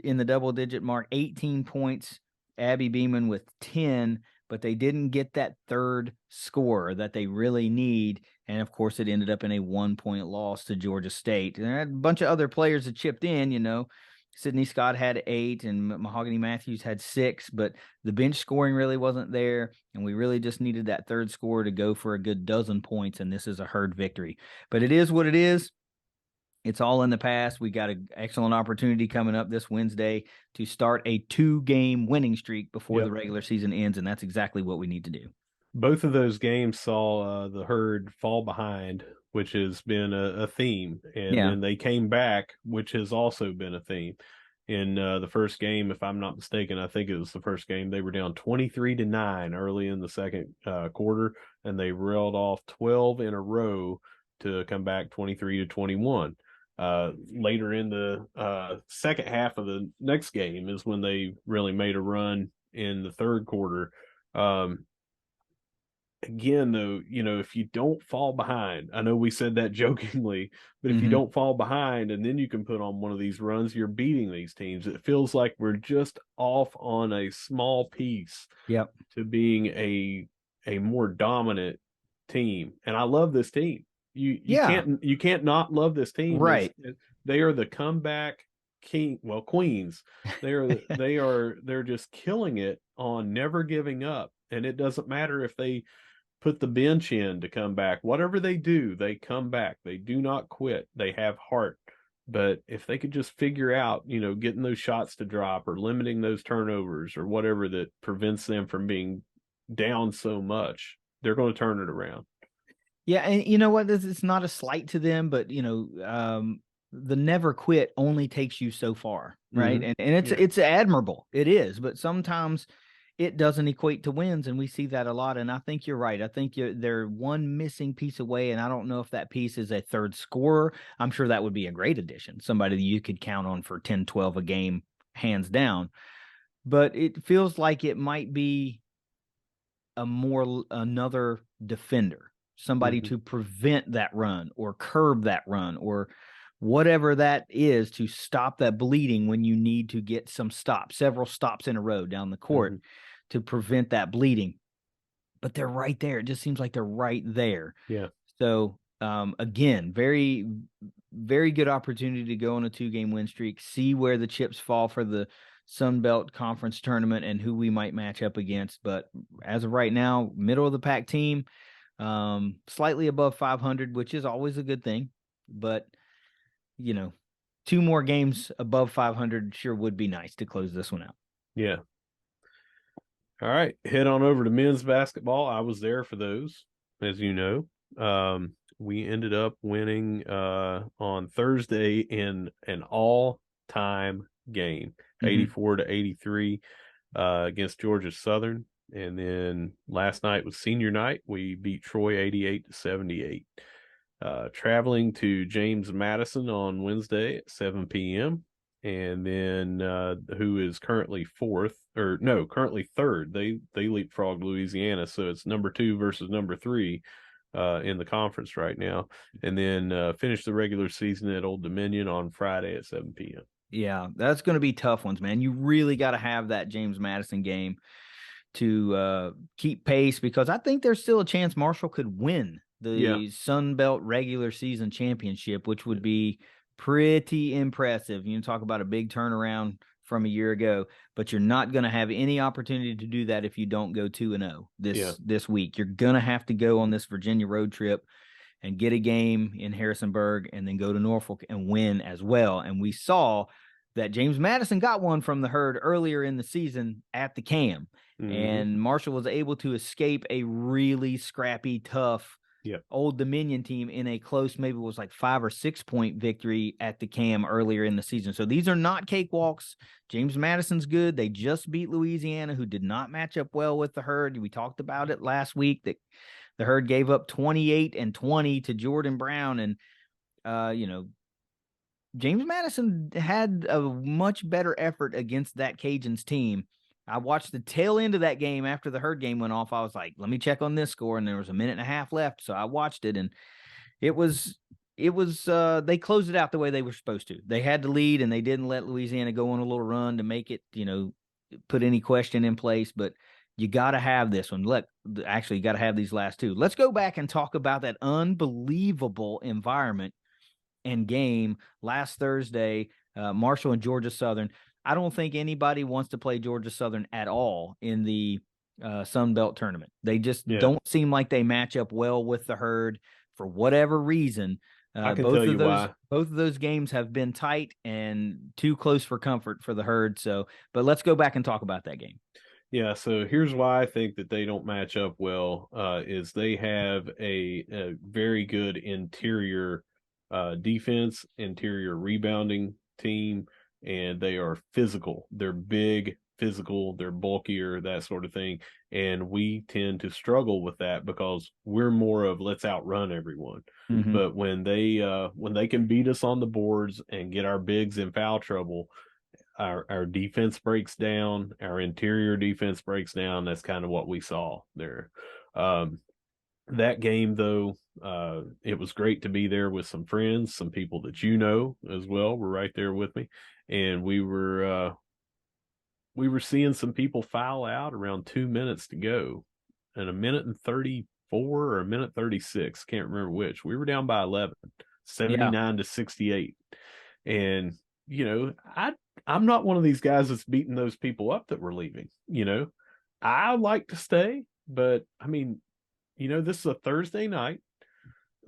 in the double digit mark, 18 points. Abby Beeman with 10, but they didn't get that 3rd score that they really need. And of course, it ended up in a 1-point loss to Georgia State. And there had a bunch of other players that chipped in, Sidney Scott had 8 and Mahogany Matthews had 6, but the bench scoring really wasn't there. And we really just needed that third score to go for a good dozen points. And this is a Herd victory. But it is what it is. It's all in the past. We got an excellent opportunity coming up this Wednesday to start a 2-game winning streak before the regular season ends, and that's exactly what we need to do. Both of those games saw the Herd fall behind, which has been a theme, and then they came back, which has also been a theme. In the first game, if I'm not mistaken, I think it was the first game, they were down 23-9 early in the second quarter, and they reeled off 12 in a row to come back 23-21. Later in the second half of the next game is when they really made a run in the third quarter. Again, though, if you don't fall behind, I know we said that jokingly, but if you don't fall behind and then you can put on one of these runs, you're beating these teams. It feels like we're just off on a small piece to being a more dominant team. And I love this team. You can't not love this team. Right. They are the comeback queens. They're just killing it on never giving up. And it doesn't matter if they put the bench in to come back. Whatever they do, they come back. They do not quit. They have heart. But if they could just figure out, getting those shots to drop or limiting those turnovers or whatever that prevents them from being down so much, they're going to turn it around. Yeah, and you know what? It's not a slight to them, but the never quit only takes you so far, right? And it's admirable. It is, but sometimes it doesn't equate to wins, and we see that a lot. And I think you're right. I think they're one missing piece away, and I don't know if that piece is a third scorer. I'm sure that would be a great addition, somebody that you could count on for 10, 12 a game, hands down. But it feels like it might be another defender, somebody to prevent that run or curb that run or whatever that is to stop that bleeding when you need to get several stops in a row down the court to prevent that bleeding. But they're right there. It just seems like they're right there. Yeah. So, again, very, very good opportunity to go on a 2-game win streak, see where the chips fall for the Sun Belt Conference tournament and who we might match up against. But as of right now, middle of the pack team, slightly above 500, which is always a good thing. But, 2 more games above 500 sure would be nice to close this one out. Yeah. All right. Head on over to men's basketball. I was there for those, as you know. We ended up winning on Thursday in an all-time game, 84-83 against Georgia Southern. And then last night was senior night. We beat Troy 88-78. Traveling to James Madison on Wednesday at 7 p.m. And then who is currently currently third. They leapfrogged Louisiana, so it's number 2 versus number 3 in the conference right now. And then finish the regular season at Old Dominion on Friday at 7 p.m. Yeah, that's going to be tough ones, man. You really got to have that James Madison game to keep pace, because I think there's still a chance Marshall could win the Sun Belt regular season championship, which would be pretty impressive. You talk about a big turnaround from a year ago, but you're not going to have any opportunity to do that if you don't go 2-0 this week. You're going to have to go on this Virginia road trip and get a game in Harrisonburg and then go to Norfolk and win as well. And we saw that James Madison got one from the Herd earlier in the season at the CAM. And Marshall was able to escape a really scrappy, tough Old Dominion team in a close, maybe it was like 5 or 6 point victory at the CAM earlier in the season. So these are not cakewalks. James Madison's good. They just beat Louisiana, who did not match up well with the Herd. We talked about it last week that the Herd gave up 28 and 20 to Jordan Brown. And, James Madison had a much better effort against that Cajuns team. I watched the tail end of that game after the Herd game went off. I was like, let me check on this score. And there was a minute and a half left. So I watched it, and it was they closed it out the way they were supposed to. They had to lead, and they didn't let Louisiana go on a little run to make it, put any question in place. But you got to have this one. Actually, you got to have these last 2. Let's go back and talk about that unbelievable environment and game last Thursday Marshall and Georgia Southern. I don't think anybody wants to play Georgia Southern at all in the Sun Belt tournament. They just don't seem like they match up well with the Herd for whatever reason. I can tell you why. Both of those games have been tight and too close for comfort for the Herd. So, but let's go back and talk about that game. Yeah, so here's why I think that they don't match up well, is they have a very good interior defense, interior rebounding team, and they are physical. They're big, physical, they're bulkier, that sort of thing. And we tend to struggle with that because we're more of let's outrun everyone. Mm-hmm. But when they can beat us on the boards and get our bigs in foul trouble, our defense breaks down, our interior defense breaks down. That's kind of what we saw there. That game, though, it was great to be there with some friends, some people that you know as well were right there with me, and we were seeing some people foul out around 2 minutes to go, and 1:34 or 1:36, can't remember which. We were down by 11, 79-68, and I'm not one of these guys that's beating those people up that were leaving. I like to stay, but I mean, this is a Thursday night.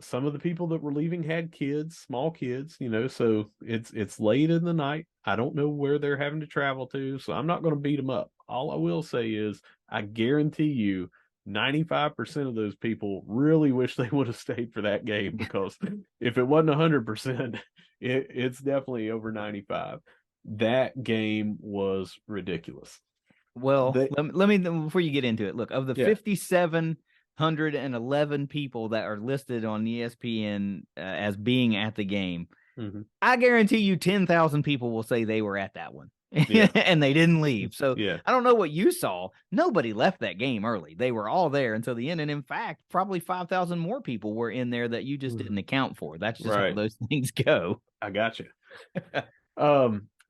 Some of the people that were leaving had kids, small kids, so it's late in the night. I don't know where they're having to travel to, so I'm not going to beat them up. All I will say is I guarantee you 95% of those people really wish they would have stayed for that game, because if it wasn't 100%, it's definitely over 95. That game was ridiculous. Well, let me before you get into it, look, of the 5,711 people that are listed on ESPN as being at the game, I guarantee you 10,000 people will say they were at that one. And they didn't leave. So I don't know what you saw. Nobody left that game early. They were all there until the end. And in fact, probably 5,000 more people were in there that you just didn't account for. That's just how those things go. I got you.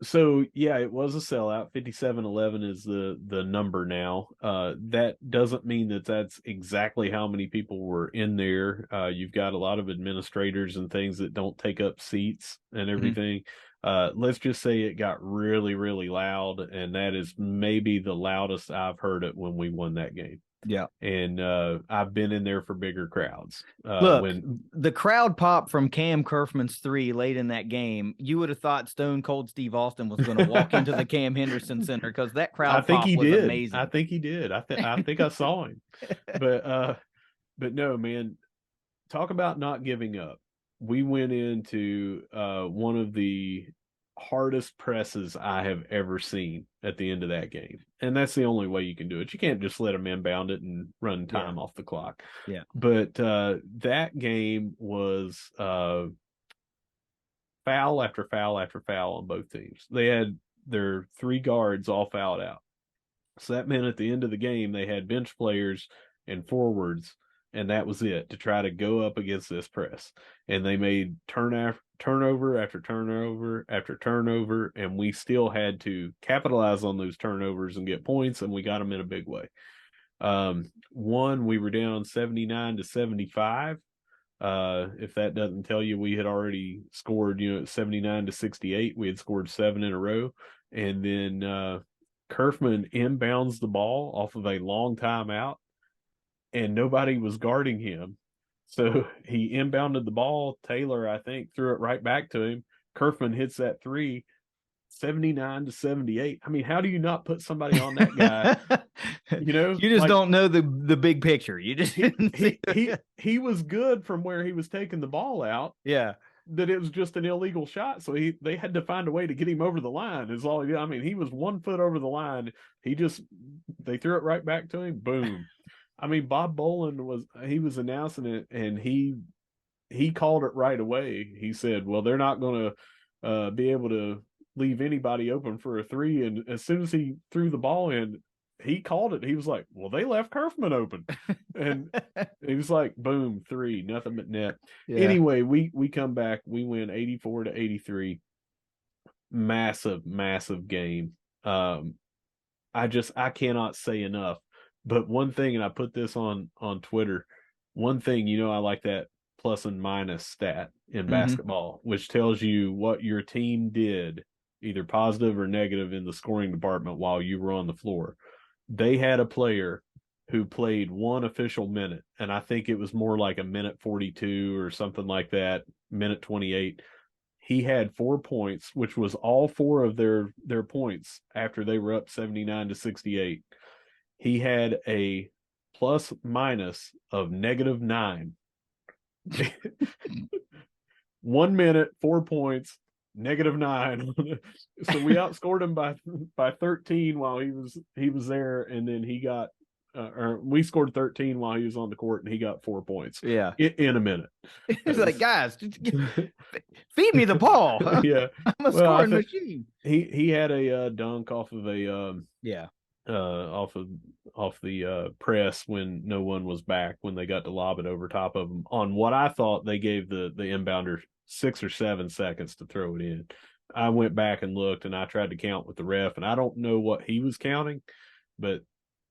So yeah, it was a sellout. 5711 is the number now. That doesn't mean that that's exactly how many people were in there. You've got a lot of administrators and things that don't take up seats and everything. Let's just say it got really, really loud, and that is maybe the loudest I've heard it when we won that game. Yeah. And I've been in there for bigger crowds. Look, when the crowd pop from Cam Kerfman's 3 late in that game, you would have thought Stone Cold Steve Austin was going to walk into the Cam Henderson Center, because that crowd pop was amazing. I think he did. I think I saw him. But no, man, talk about not giving up. We went into one of the hardest presses I have ever seen at the end of that game. And that's the only way you can do it. You can't just let them inbound it and run time off the clock. Yeah. But that game was foul after foul after foul on both teams. They had their 3 guards all fouled out. So that meant at the end of the game, they had bench players and forwards, and that was it, to try to go up against this press. And they made turnover after turnover after turnover, and we still had to capitalize on those turnovers and get points, and we got them in a big way. We were down 79-75. If that doesn't tell you, we had already scored, 79-68. We had scored 7 in a row. And then Kerfman inbounds the ball off of a long timeout, and nobody was guarding him. So he inbounded the ball. Taylor, I think, threw it right back to him. Kerfman hits that 3, 79-78. I mean, how do you not put somebody on that guy? You just don't know the big picture. You just he was good from where he was taking the ball out. Yeah. That it was just an illegal shot. So they had to find a way to get him over the line. Is all. I mean, he was 1 foot over the line. They threw it right back to him. Boom. I mean, Bob Boland was announcing it, and he called it right away. He said, well, they're not going to be able to leave anybody open for a 3. And as soon as he threw the ball in, he called it. He was like, well, they left Kerfman open. And he was like, boom, 3, nothing but net. Yeah. Anyway, we come back. We win 84-83. Massive, massive game. I cannot say enough. But one thing, and I put this on Twitter, one thing, I like that plus and minus stat in basketball, which tells you what your team did either positive or negative in the scoring department while you were on the floor. They had a player who played one official minute, and I think it was more like a minute 42 or something like that, minute 28. He had 4 points, which was all 4 of their points after they were up 79-68. He had a plus minus of -9. 1 minute, 4 points, -9. So we outscored him by 13 while he was there, and then he got or we scored 13 while he was on the court, and he got 4 points. Yeah, in a minute. He's like, guys, feed me the ball. Yeah, I'm a scoring machine. He had a dunk off of a yeah. Off the press when no one was back, when they got to lob it over top of him on what I thought they gave the inbounder 6 or 7 seconds to throw it in. I went back and looked, and I tried to count with the ref, and I don't know what he was counting, but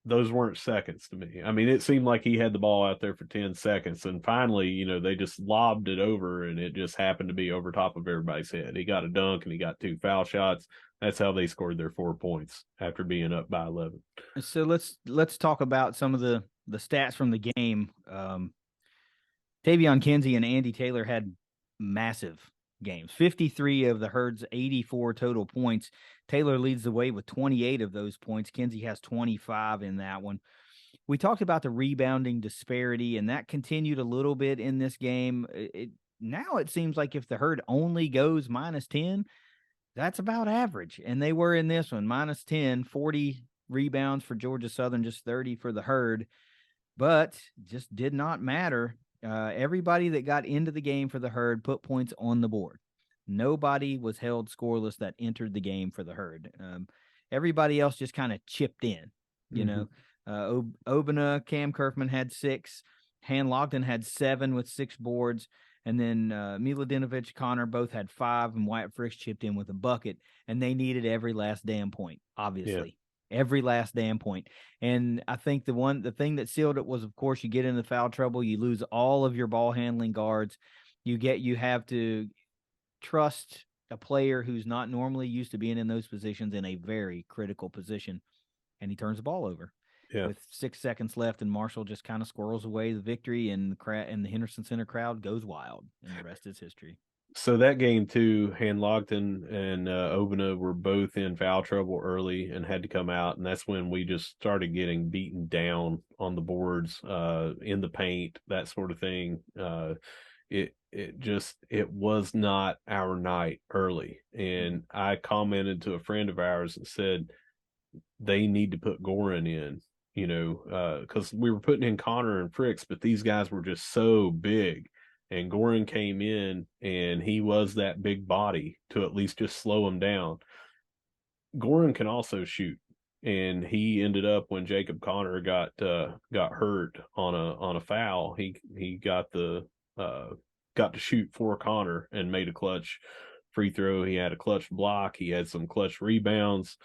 those weren't seconds to me. I mean, it seemed like he had the ball out there for 10 seconds, and finally, they just lobbed it over, and it just happened to be over top of everybody's head. He got a dunk, and he got 2 foul shots. That's how they scored their 4 points after being up by 11. So let's talk about some of the stats from the game. Tavion Kinsey and Andy Taylor had massive games. 53 of the Herd's 84 total points. Taylor leads the way with 28 of those points. Kinsey has 25 in that one. We talked about the rebounding disparity, and that continued a little bit in this game. Now it seems like if the Herd only goes -10, that's about average. And they were in this one, -10, 40 rebounds for Georgia Southern, just 30 for the Herd, but just did not matter. Everybody that got into the game for the Herd put points on the board. Nobody was held scoreless that entered the game for the Herd. Everybody else just kind of chipped in, you know. Obina, Cam Kerfman had 6. Han Logden had 7 with 6 boards. And then Miladinovich, Connor both had 5, and Wyatt Fricks chipped in with a bucket. And they needed every last damn point, obviously. Yeah. Every last damn point. And I think the thing that sealed it was, of course, you get into foul trouble, you lose all of your ball handling guards. You have to trust a player who's not normally used to being in those positions in a very critical position, and he turns the ball over. Yeah. With 6 seconds left, and Marshall just kind of squirrels away the victory, and the Henderson Center crowd goes wild, and the rest is history. So that game too, Han Logden and Obina were both in foul trouble early and had to come out, and that's when we just started getting beaten down on the boards, in the paint, that sort of thing. It was not our night early, and I commented to a friend of ours and said they need to put Gorin in, because we were putting in Connor and Fricks, but these guys were just so big. And Gorin came in, and he was that big body to at least just slow him down. Gorin can also shoot, and he ended up, when Jacob Connor got hurt on a foul, he got to shoot for Connor and made a clutch free throw. He had a clutch block. He had some clutch rebounds.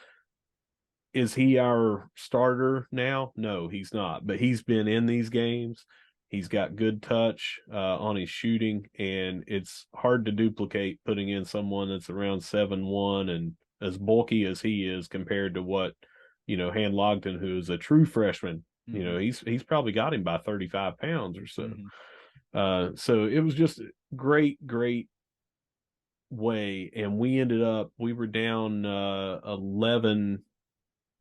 Is he our starter now? No, he's not. But he's been in these games. He's got good touch on his shooting, and it's hard to duplicate putting in someone that's around 7'1" and as bulky as he is compared to what, Han Logden, who is a true freshman. Mm-hmm. He's probably got him by 35 pounds or so. Mm-hmm. So it was just great way, and we were down 11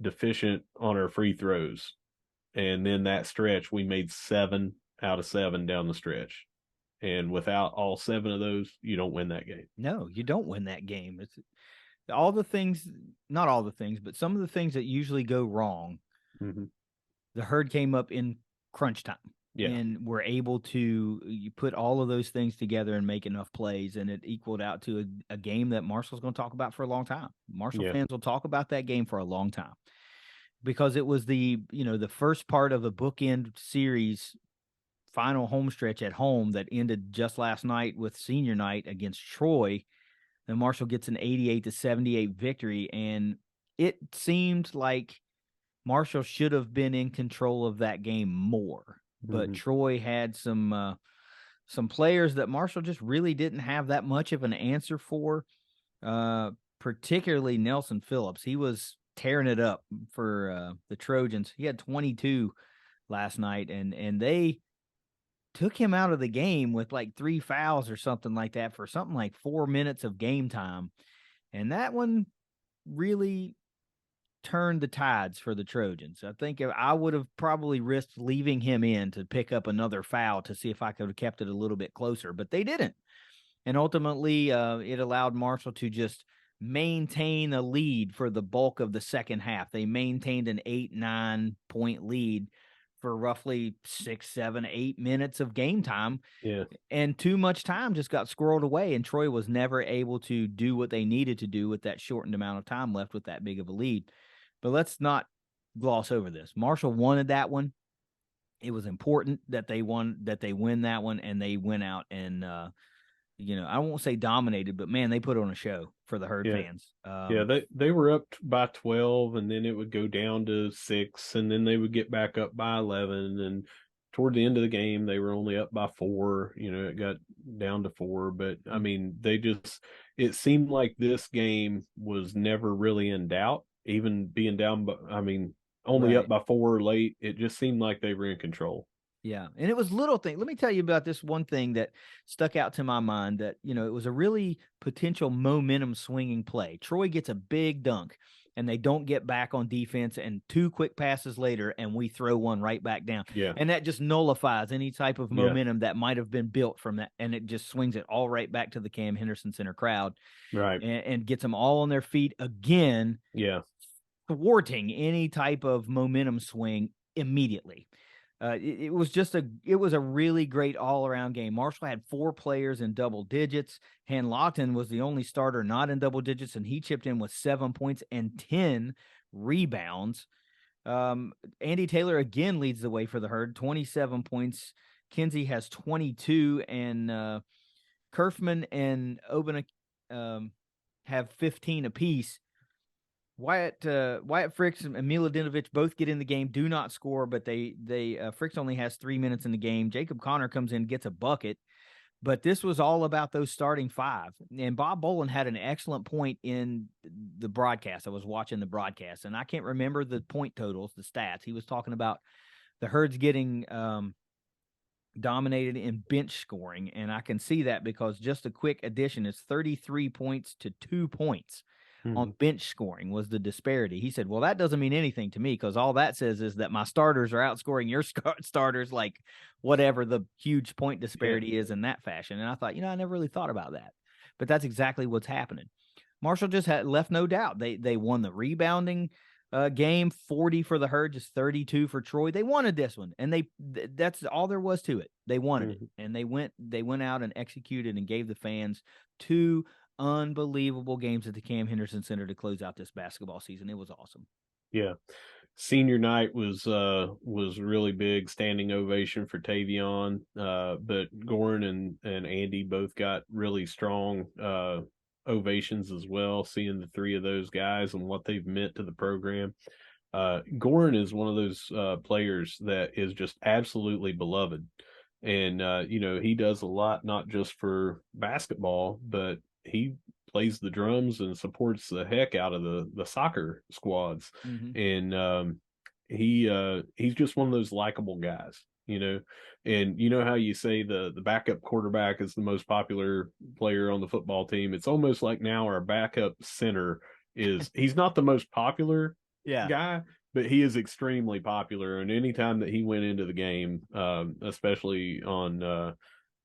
deficient on our free throws, and then that stretch we made 7 out of 7 down the stretch, and without all 7 of those, you don't win that game. No, you don't win that game. It's all the things, not all the things, but some of the things that usually go wrong. Mm-hmm. The Herd came up in crunch time. Yeah. And we're able to put all of those things together and make enough plays, and it equaled out to a game that Marshall's going to talk about for a long time. Marshall fans will talk about that game for a long time, because it was the first part of a bookend series, final home stretch at home that ended just last night with senior night against Troy. Then Marshall gets an 88-78 victory, and it seemed like Marshall should have been in control of that game more. But mm-hmm. Troy had some players that Marshall just really didn't have that much of an answer for. particularly Nelson Phillips. He was tearing it up for the Trojans. He had 22 last night, and they took him out of the game with like 3 fouls or something like that for something like 4 minutes of game time. And that one really turned the tides for the Trojans. I think I would have probably risked leaving him in to pick up another foul to see if I could have kept it a little bit closer, but they didn't. And ultimately, it allowed Marshall to just maintain a lead for the bulk of the second half. They maintained an 8-9 point lead for roughly 6, 7, 8 minutes of game time. Yeah. And too much time just got squirreled away, and Troy was never able to do what they needed to do with that shortened amount of time left with that big of a lead. But let's not gloss over this. Marshall wanted that one. It was important that they win that one, and they went out and I won't say dominated, but man, they put on a show for the Herd fans. They were up by 12, and then it would go down to 6, and then they would get back up by 11, and toward the end of the game they were only up by 4. It got down to 4, but I mean, it seemed like this game was never really in doubt, even being down, but I mean, only up by 4 late. It just seemed like they were in control. Yeah. And it was little things. Let me tell you about this one thing that stuck out to my mind that, it was a really potential momentum swinging play. Troy gets a big dunk and they don't get back on defense, and 2 quick passes later, and we throw one right back down. Yeah. And that just nullifies any type of momentum that might have been built from that. And it just swings it all right back to the Cam Henderson Center crowd. Right. And gets them all on their feet again. Yeah. Thwarting any type of momentum swing immediately. It was a really great all around game. Marshall had 4 players in double digits. Han Lawton was the only starter not in double digits, and he chipped in with 7 points and 10 rebounds. Andy Taylor again leads the way for the Herd, 27 points. Kinsey has 22, and Kerfman and Obenek have 15 apiece. Wyatt Fricks and Miladinovich both get in the game, do not score, but Fricks only has 3 minutes in the game. Jacob Connor comes in, gets a bucket, but this was all about those starting 5. And Bob Bolin had an excellent point in the broadcast. I was watching the broadcast, and I can't remember the point totals, the stats. He was talking about the Herd's getting dominated in bench scoring, and I can see that because just a quick addition is 33 points to 2 points. On bench scoring was the disparity. He said, well, that doesn't mean anything to me because all that says is that my starters are outscoring your starters, like whatever the huge point disparity is in that fashion. And I thought, I never really thought about that, but that's exactly what's happening. Marshall just had left no doubt. They won the rebounding game, 40 for the Herd, just 32 for Troy. They wanted this one, and that's all there was to it. They wanted it, and they went out and executed and gave the fans 2 unbelievable games at the Cam Henderson Center to close out this basketball season. It was awesome. Yeah. Senior night was really big. Standing ovation for Tavion. But Goran and Andy both got really strong ovations as well, seeing the 3 of those guys and what they've meant to the program. Goran is one of those players that is just absolutely beloved. And he does a lot, not just for basketball, but he plays the drums and supports the heck out of the soccer squads. And he's just one of those likable guys, and how you say the backup quarterback is the most popular player on the football team. It's almost like now our backup center he's not the most popular guy, but he is extremely popular. And anytime that he went into the game, especially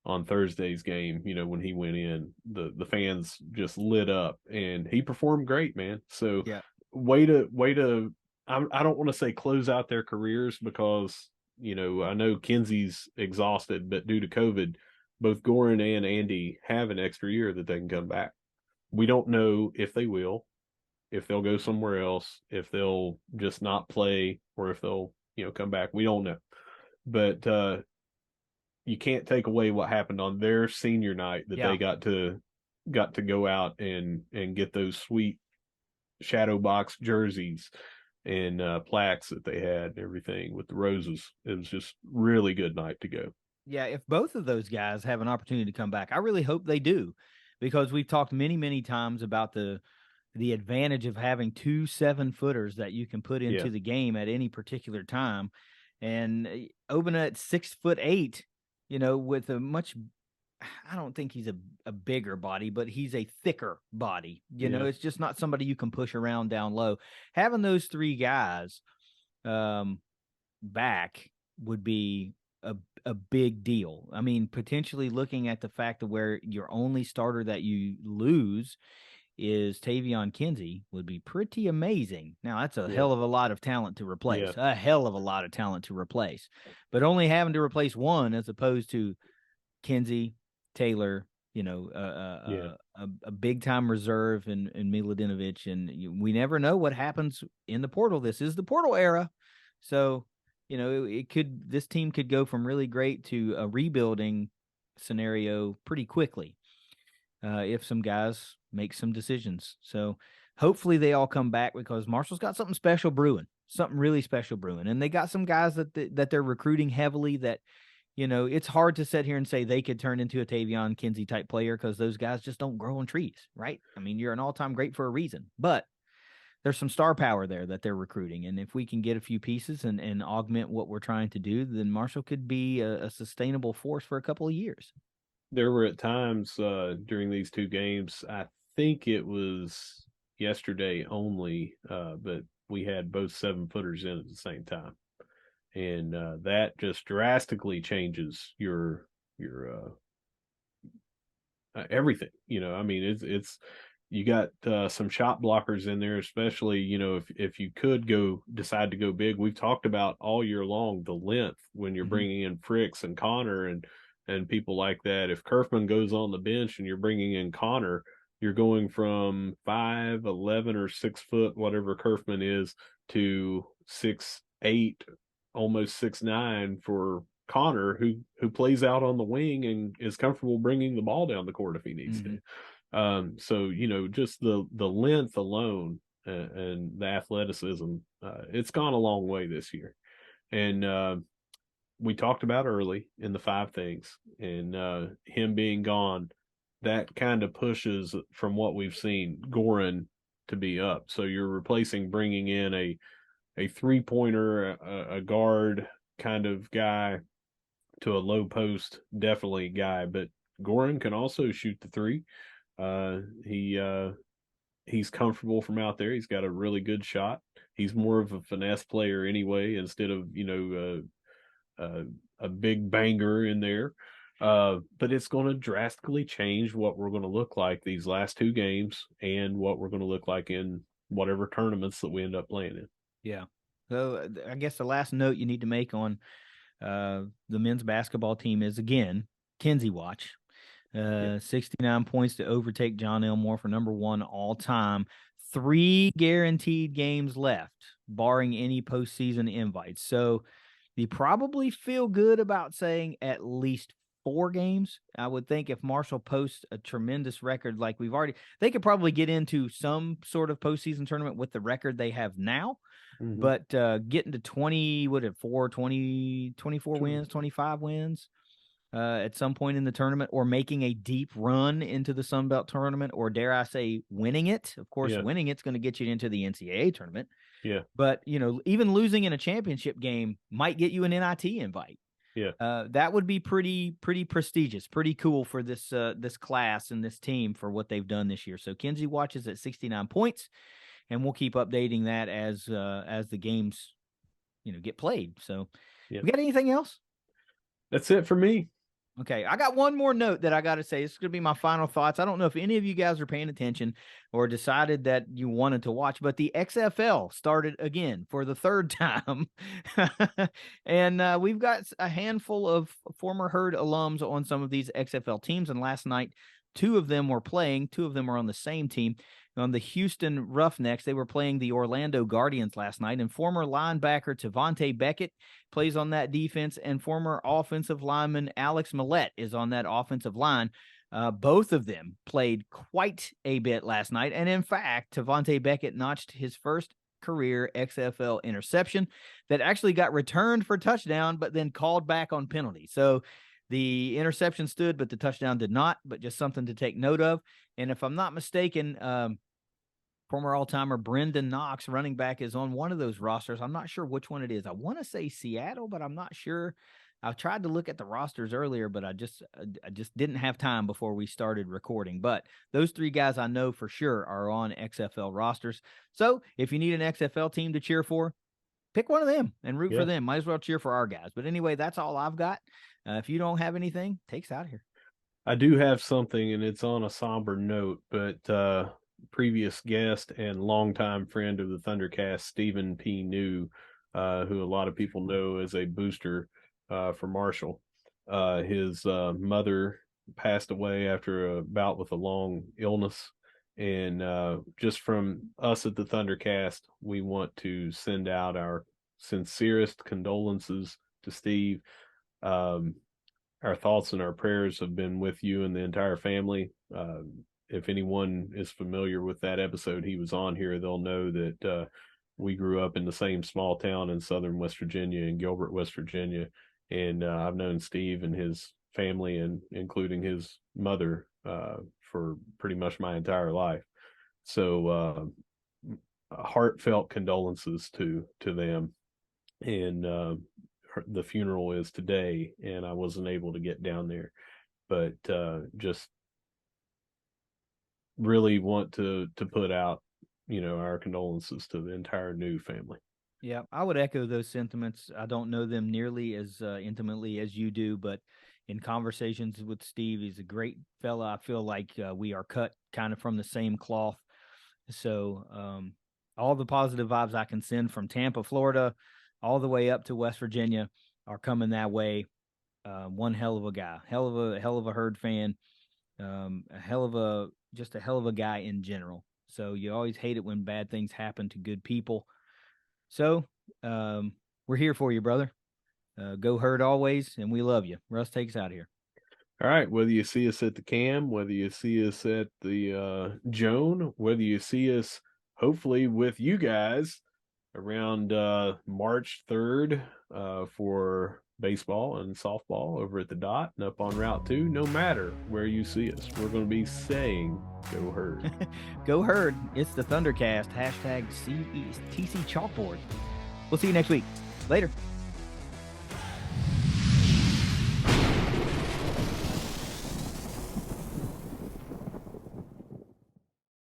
on Thursday's game, when he went in, the fans just lit up, and he performed great, man. So way to I don't want to say close out their careers because, I know Kinsey's exhausted, but due to COVID, both Goran and Andy have an extra year that they can come back. We don't know if they will, if they'll go somewhere else, if they'll just not play, or if they'll, come back. We don't know. But you can't take away what happened on their senior night, that they got to go out and get those sweet shadow box jerseys and plaques that they had and everything with the roses. It was just really good night to go. Yeah, if both of those guys have an opportunity to come back, I really hope they do, because we've talked many, many times about the the advantage of having 2 7-footers that you can put into Yeah. the game at any particular time. And Obina at 6'8", with a much, I don't think he's a bigger body, but he's a thicker body. Yeah. It's just not somebody you can push around down low. Having those 3 guys back would be a big deal. I mean, potentially looking at the fact of where your only starter that you lose is Tavion Kinsey would be pretty amazing. Now, that's a Yeah. hell of a lot of talent to replace, Yeah. a hell of a lot of talent to replace, but only having to replace one as opposed to Kinsey, Taylor, Yeah. a big time reserve in Miladinovich. And we never know what happens in the portal. This is the portal era. So, this team could go from really great to a rebuilding scenario pretty quickly if some guys make some decisions. So hopefully they all come back, because Marshall's got something special brewing, something really special brewing. And they got some guys that they're recruiting heavily that, it's hard to sit here and say they could turn into a Tavion Kinsey type player, because those guys just don't grow on trees, right? I mean, you're an all-time great for a reason, but there's some star power there that they're recruiting. And if we can get a few pieces and augment what we're trying to do, then Marshall could be a sustainable force for a couple of years. There were at times during these 2 games, I think it was yesterday only, but we had both 7-footers in at the same time. And that just drastically changes your everything. I mean, it's you got some shot blockers in there, especially if you could decide to go big. We've talked about all year long the length when you're bringing in Fricks and Connor and people like that. If Kerfman goes on the bench and you're bringing in Connor, you're going from 5'11" or 6 foot, whatever Kerfman is, to 6'8", almost 6'9" for Connor, who plays out on the wing and is comfortable bringing the ball down the court if he needs to. So just the length alone and the athleticism, it's gone a long way this year. And we talked about early in the 5 things, and him being gone, that kind of pushes from what we've seen Goran to be up. So you're replacing bringing in a 3-pointer, a guard kind of guy to a low post, definitely guy, but Goran can also shoot the 3. He's comfortable from out there. He's got a really good shot. He's more of a finesse player anyway, instead of a big banger in there. But it's going to drastically change what we're going to look like these last 2 games and what we're going to look like in whatever tournaments that we end up playing in. Yeah. So I guess the last note you need to make on the men's basketball team is, again, Kinsey watch. 69 points to overtake John Elmore for number 1 all time. 3 guaranteed games left, barring any postseason invites. So you probably feel good about saying at least 4 games. I would think if Marshall posts a tremendous record like they could probably get into some sort of postseason tournament with the record they have now. But getting to 24 wins, 25 wins at some point in the tournament, or making a deep run into the Sun Belt tournament, or dare I say winning it. Of course, winning it's going to get you into the NCAA tournament. Yeah. But, even losing in a championship game might get you an NIT invite. Yeah. That would be pretty prestigious, pretty cool for this class and this team for what they've done this year. So Kinsey watches at 69 points, and we'll keep updating that as the games, get played. So we got anything else? That's it for me. Okay, I got one more note that I got to say. This is going to be my final thoughts. I don't know if any of you guys are paying attention or decided that you wanted to watch, but the XFL started again for the 3rd time. And we've got a handful of former Herd alums on some of these XFL teams. And last night, 2 of them were playing. 2 of them were on the same team. On the Houston Roughnecks, they were playing the Orlando Guardians last night, and former linebacker Tavante Beckett plays on that defense, and former offensive lineman Alex Millette is on that offensive line. Both of them played quite a bit last night, and in fact, Tavante Beckett notched his first career XFL interception that actually got returned for touchdown, but then called back on penalty. So the interception stood, but the touchdown did not, but just something to take note of. And if I'm not mistaken, Former all-timer Brendan Knox, running back, is on one of those rosters. I'm not sure which one it is. I want to say Seattle, but I'm not sure. I tried to look at the rosters earlier, but I just didn't have time before we started recording. But those three guys I know for sure are on XFL rosters. So if you need an XFL team to cheer for, pick one of them and root for them. Might as well cheer for our guys. But anyway, that's all I've got. If you don't have anything, take us out of here. I do have something, and it's on a somber note, but previous guest and longtime friend of the ThunderCast, Stephen P. New, who a lot of people know as a booster for Marshall. His mother passed away after a bout with a long illness. And just from us at the ThunderCast, we want to send out our sincerest condolences to Steve. Our thoughts and our prayers have been with you and the entire family. If anyone is familiar with that episode he was on here, they'll know that we grew up in the same small town in southern West Virginia, in Gilbert, West Virginia. And I've known Steve and his family, and including his mother, for pretty much my entire life. So heartfelt condolences to them. And the funeral is today, and I wasn't able to get down there, but just really want to put out, our condolences to the entire New family. Yeah, I would echo those sentiments. I don't know them nearly as intimately as you do, but in conversations with Steve, he's a great fella. I feel like we are cut kind of from the same cloth. So all the positive vibes I can send from Tampa, Florida, all the way up to West Virginia are coming that way. One hell of a guy, hell of a Herd fan, a hell of a guy in general. So you always hate it when bad things happen to good people. So we're here for you, brother. Go Herd always, and we love you. Russ, take us out of here. All right. Whether you see us at the Cam, whether you see us at the Joan, whether you see us hopefully with you guys around March 3rd for baseball and softball over at the Dot and up on Route 2, no matter where you see us, we're going to be saying Go Herd. Go Herd. It's the ThunderCast. #TC Chalkboard. We'll see you next week. Later.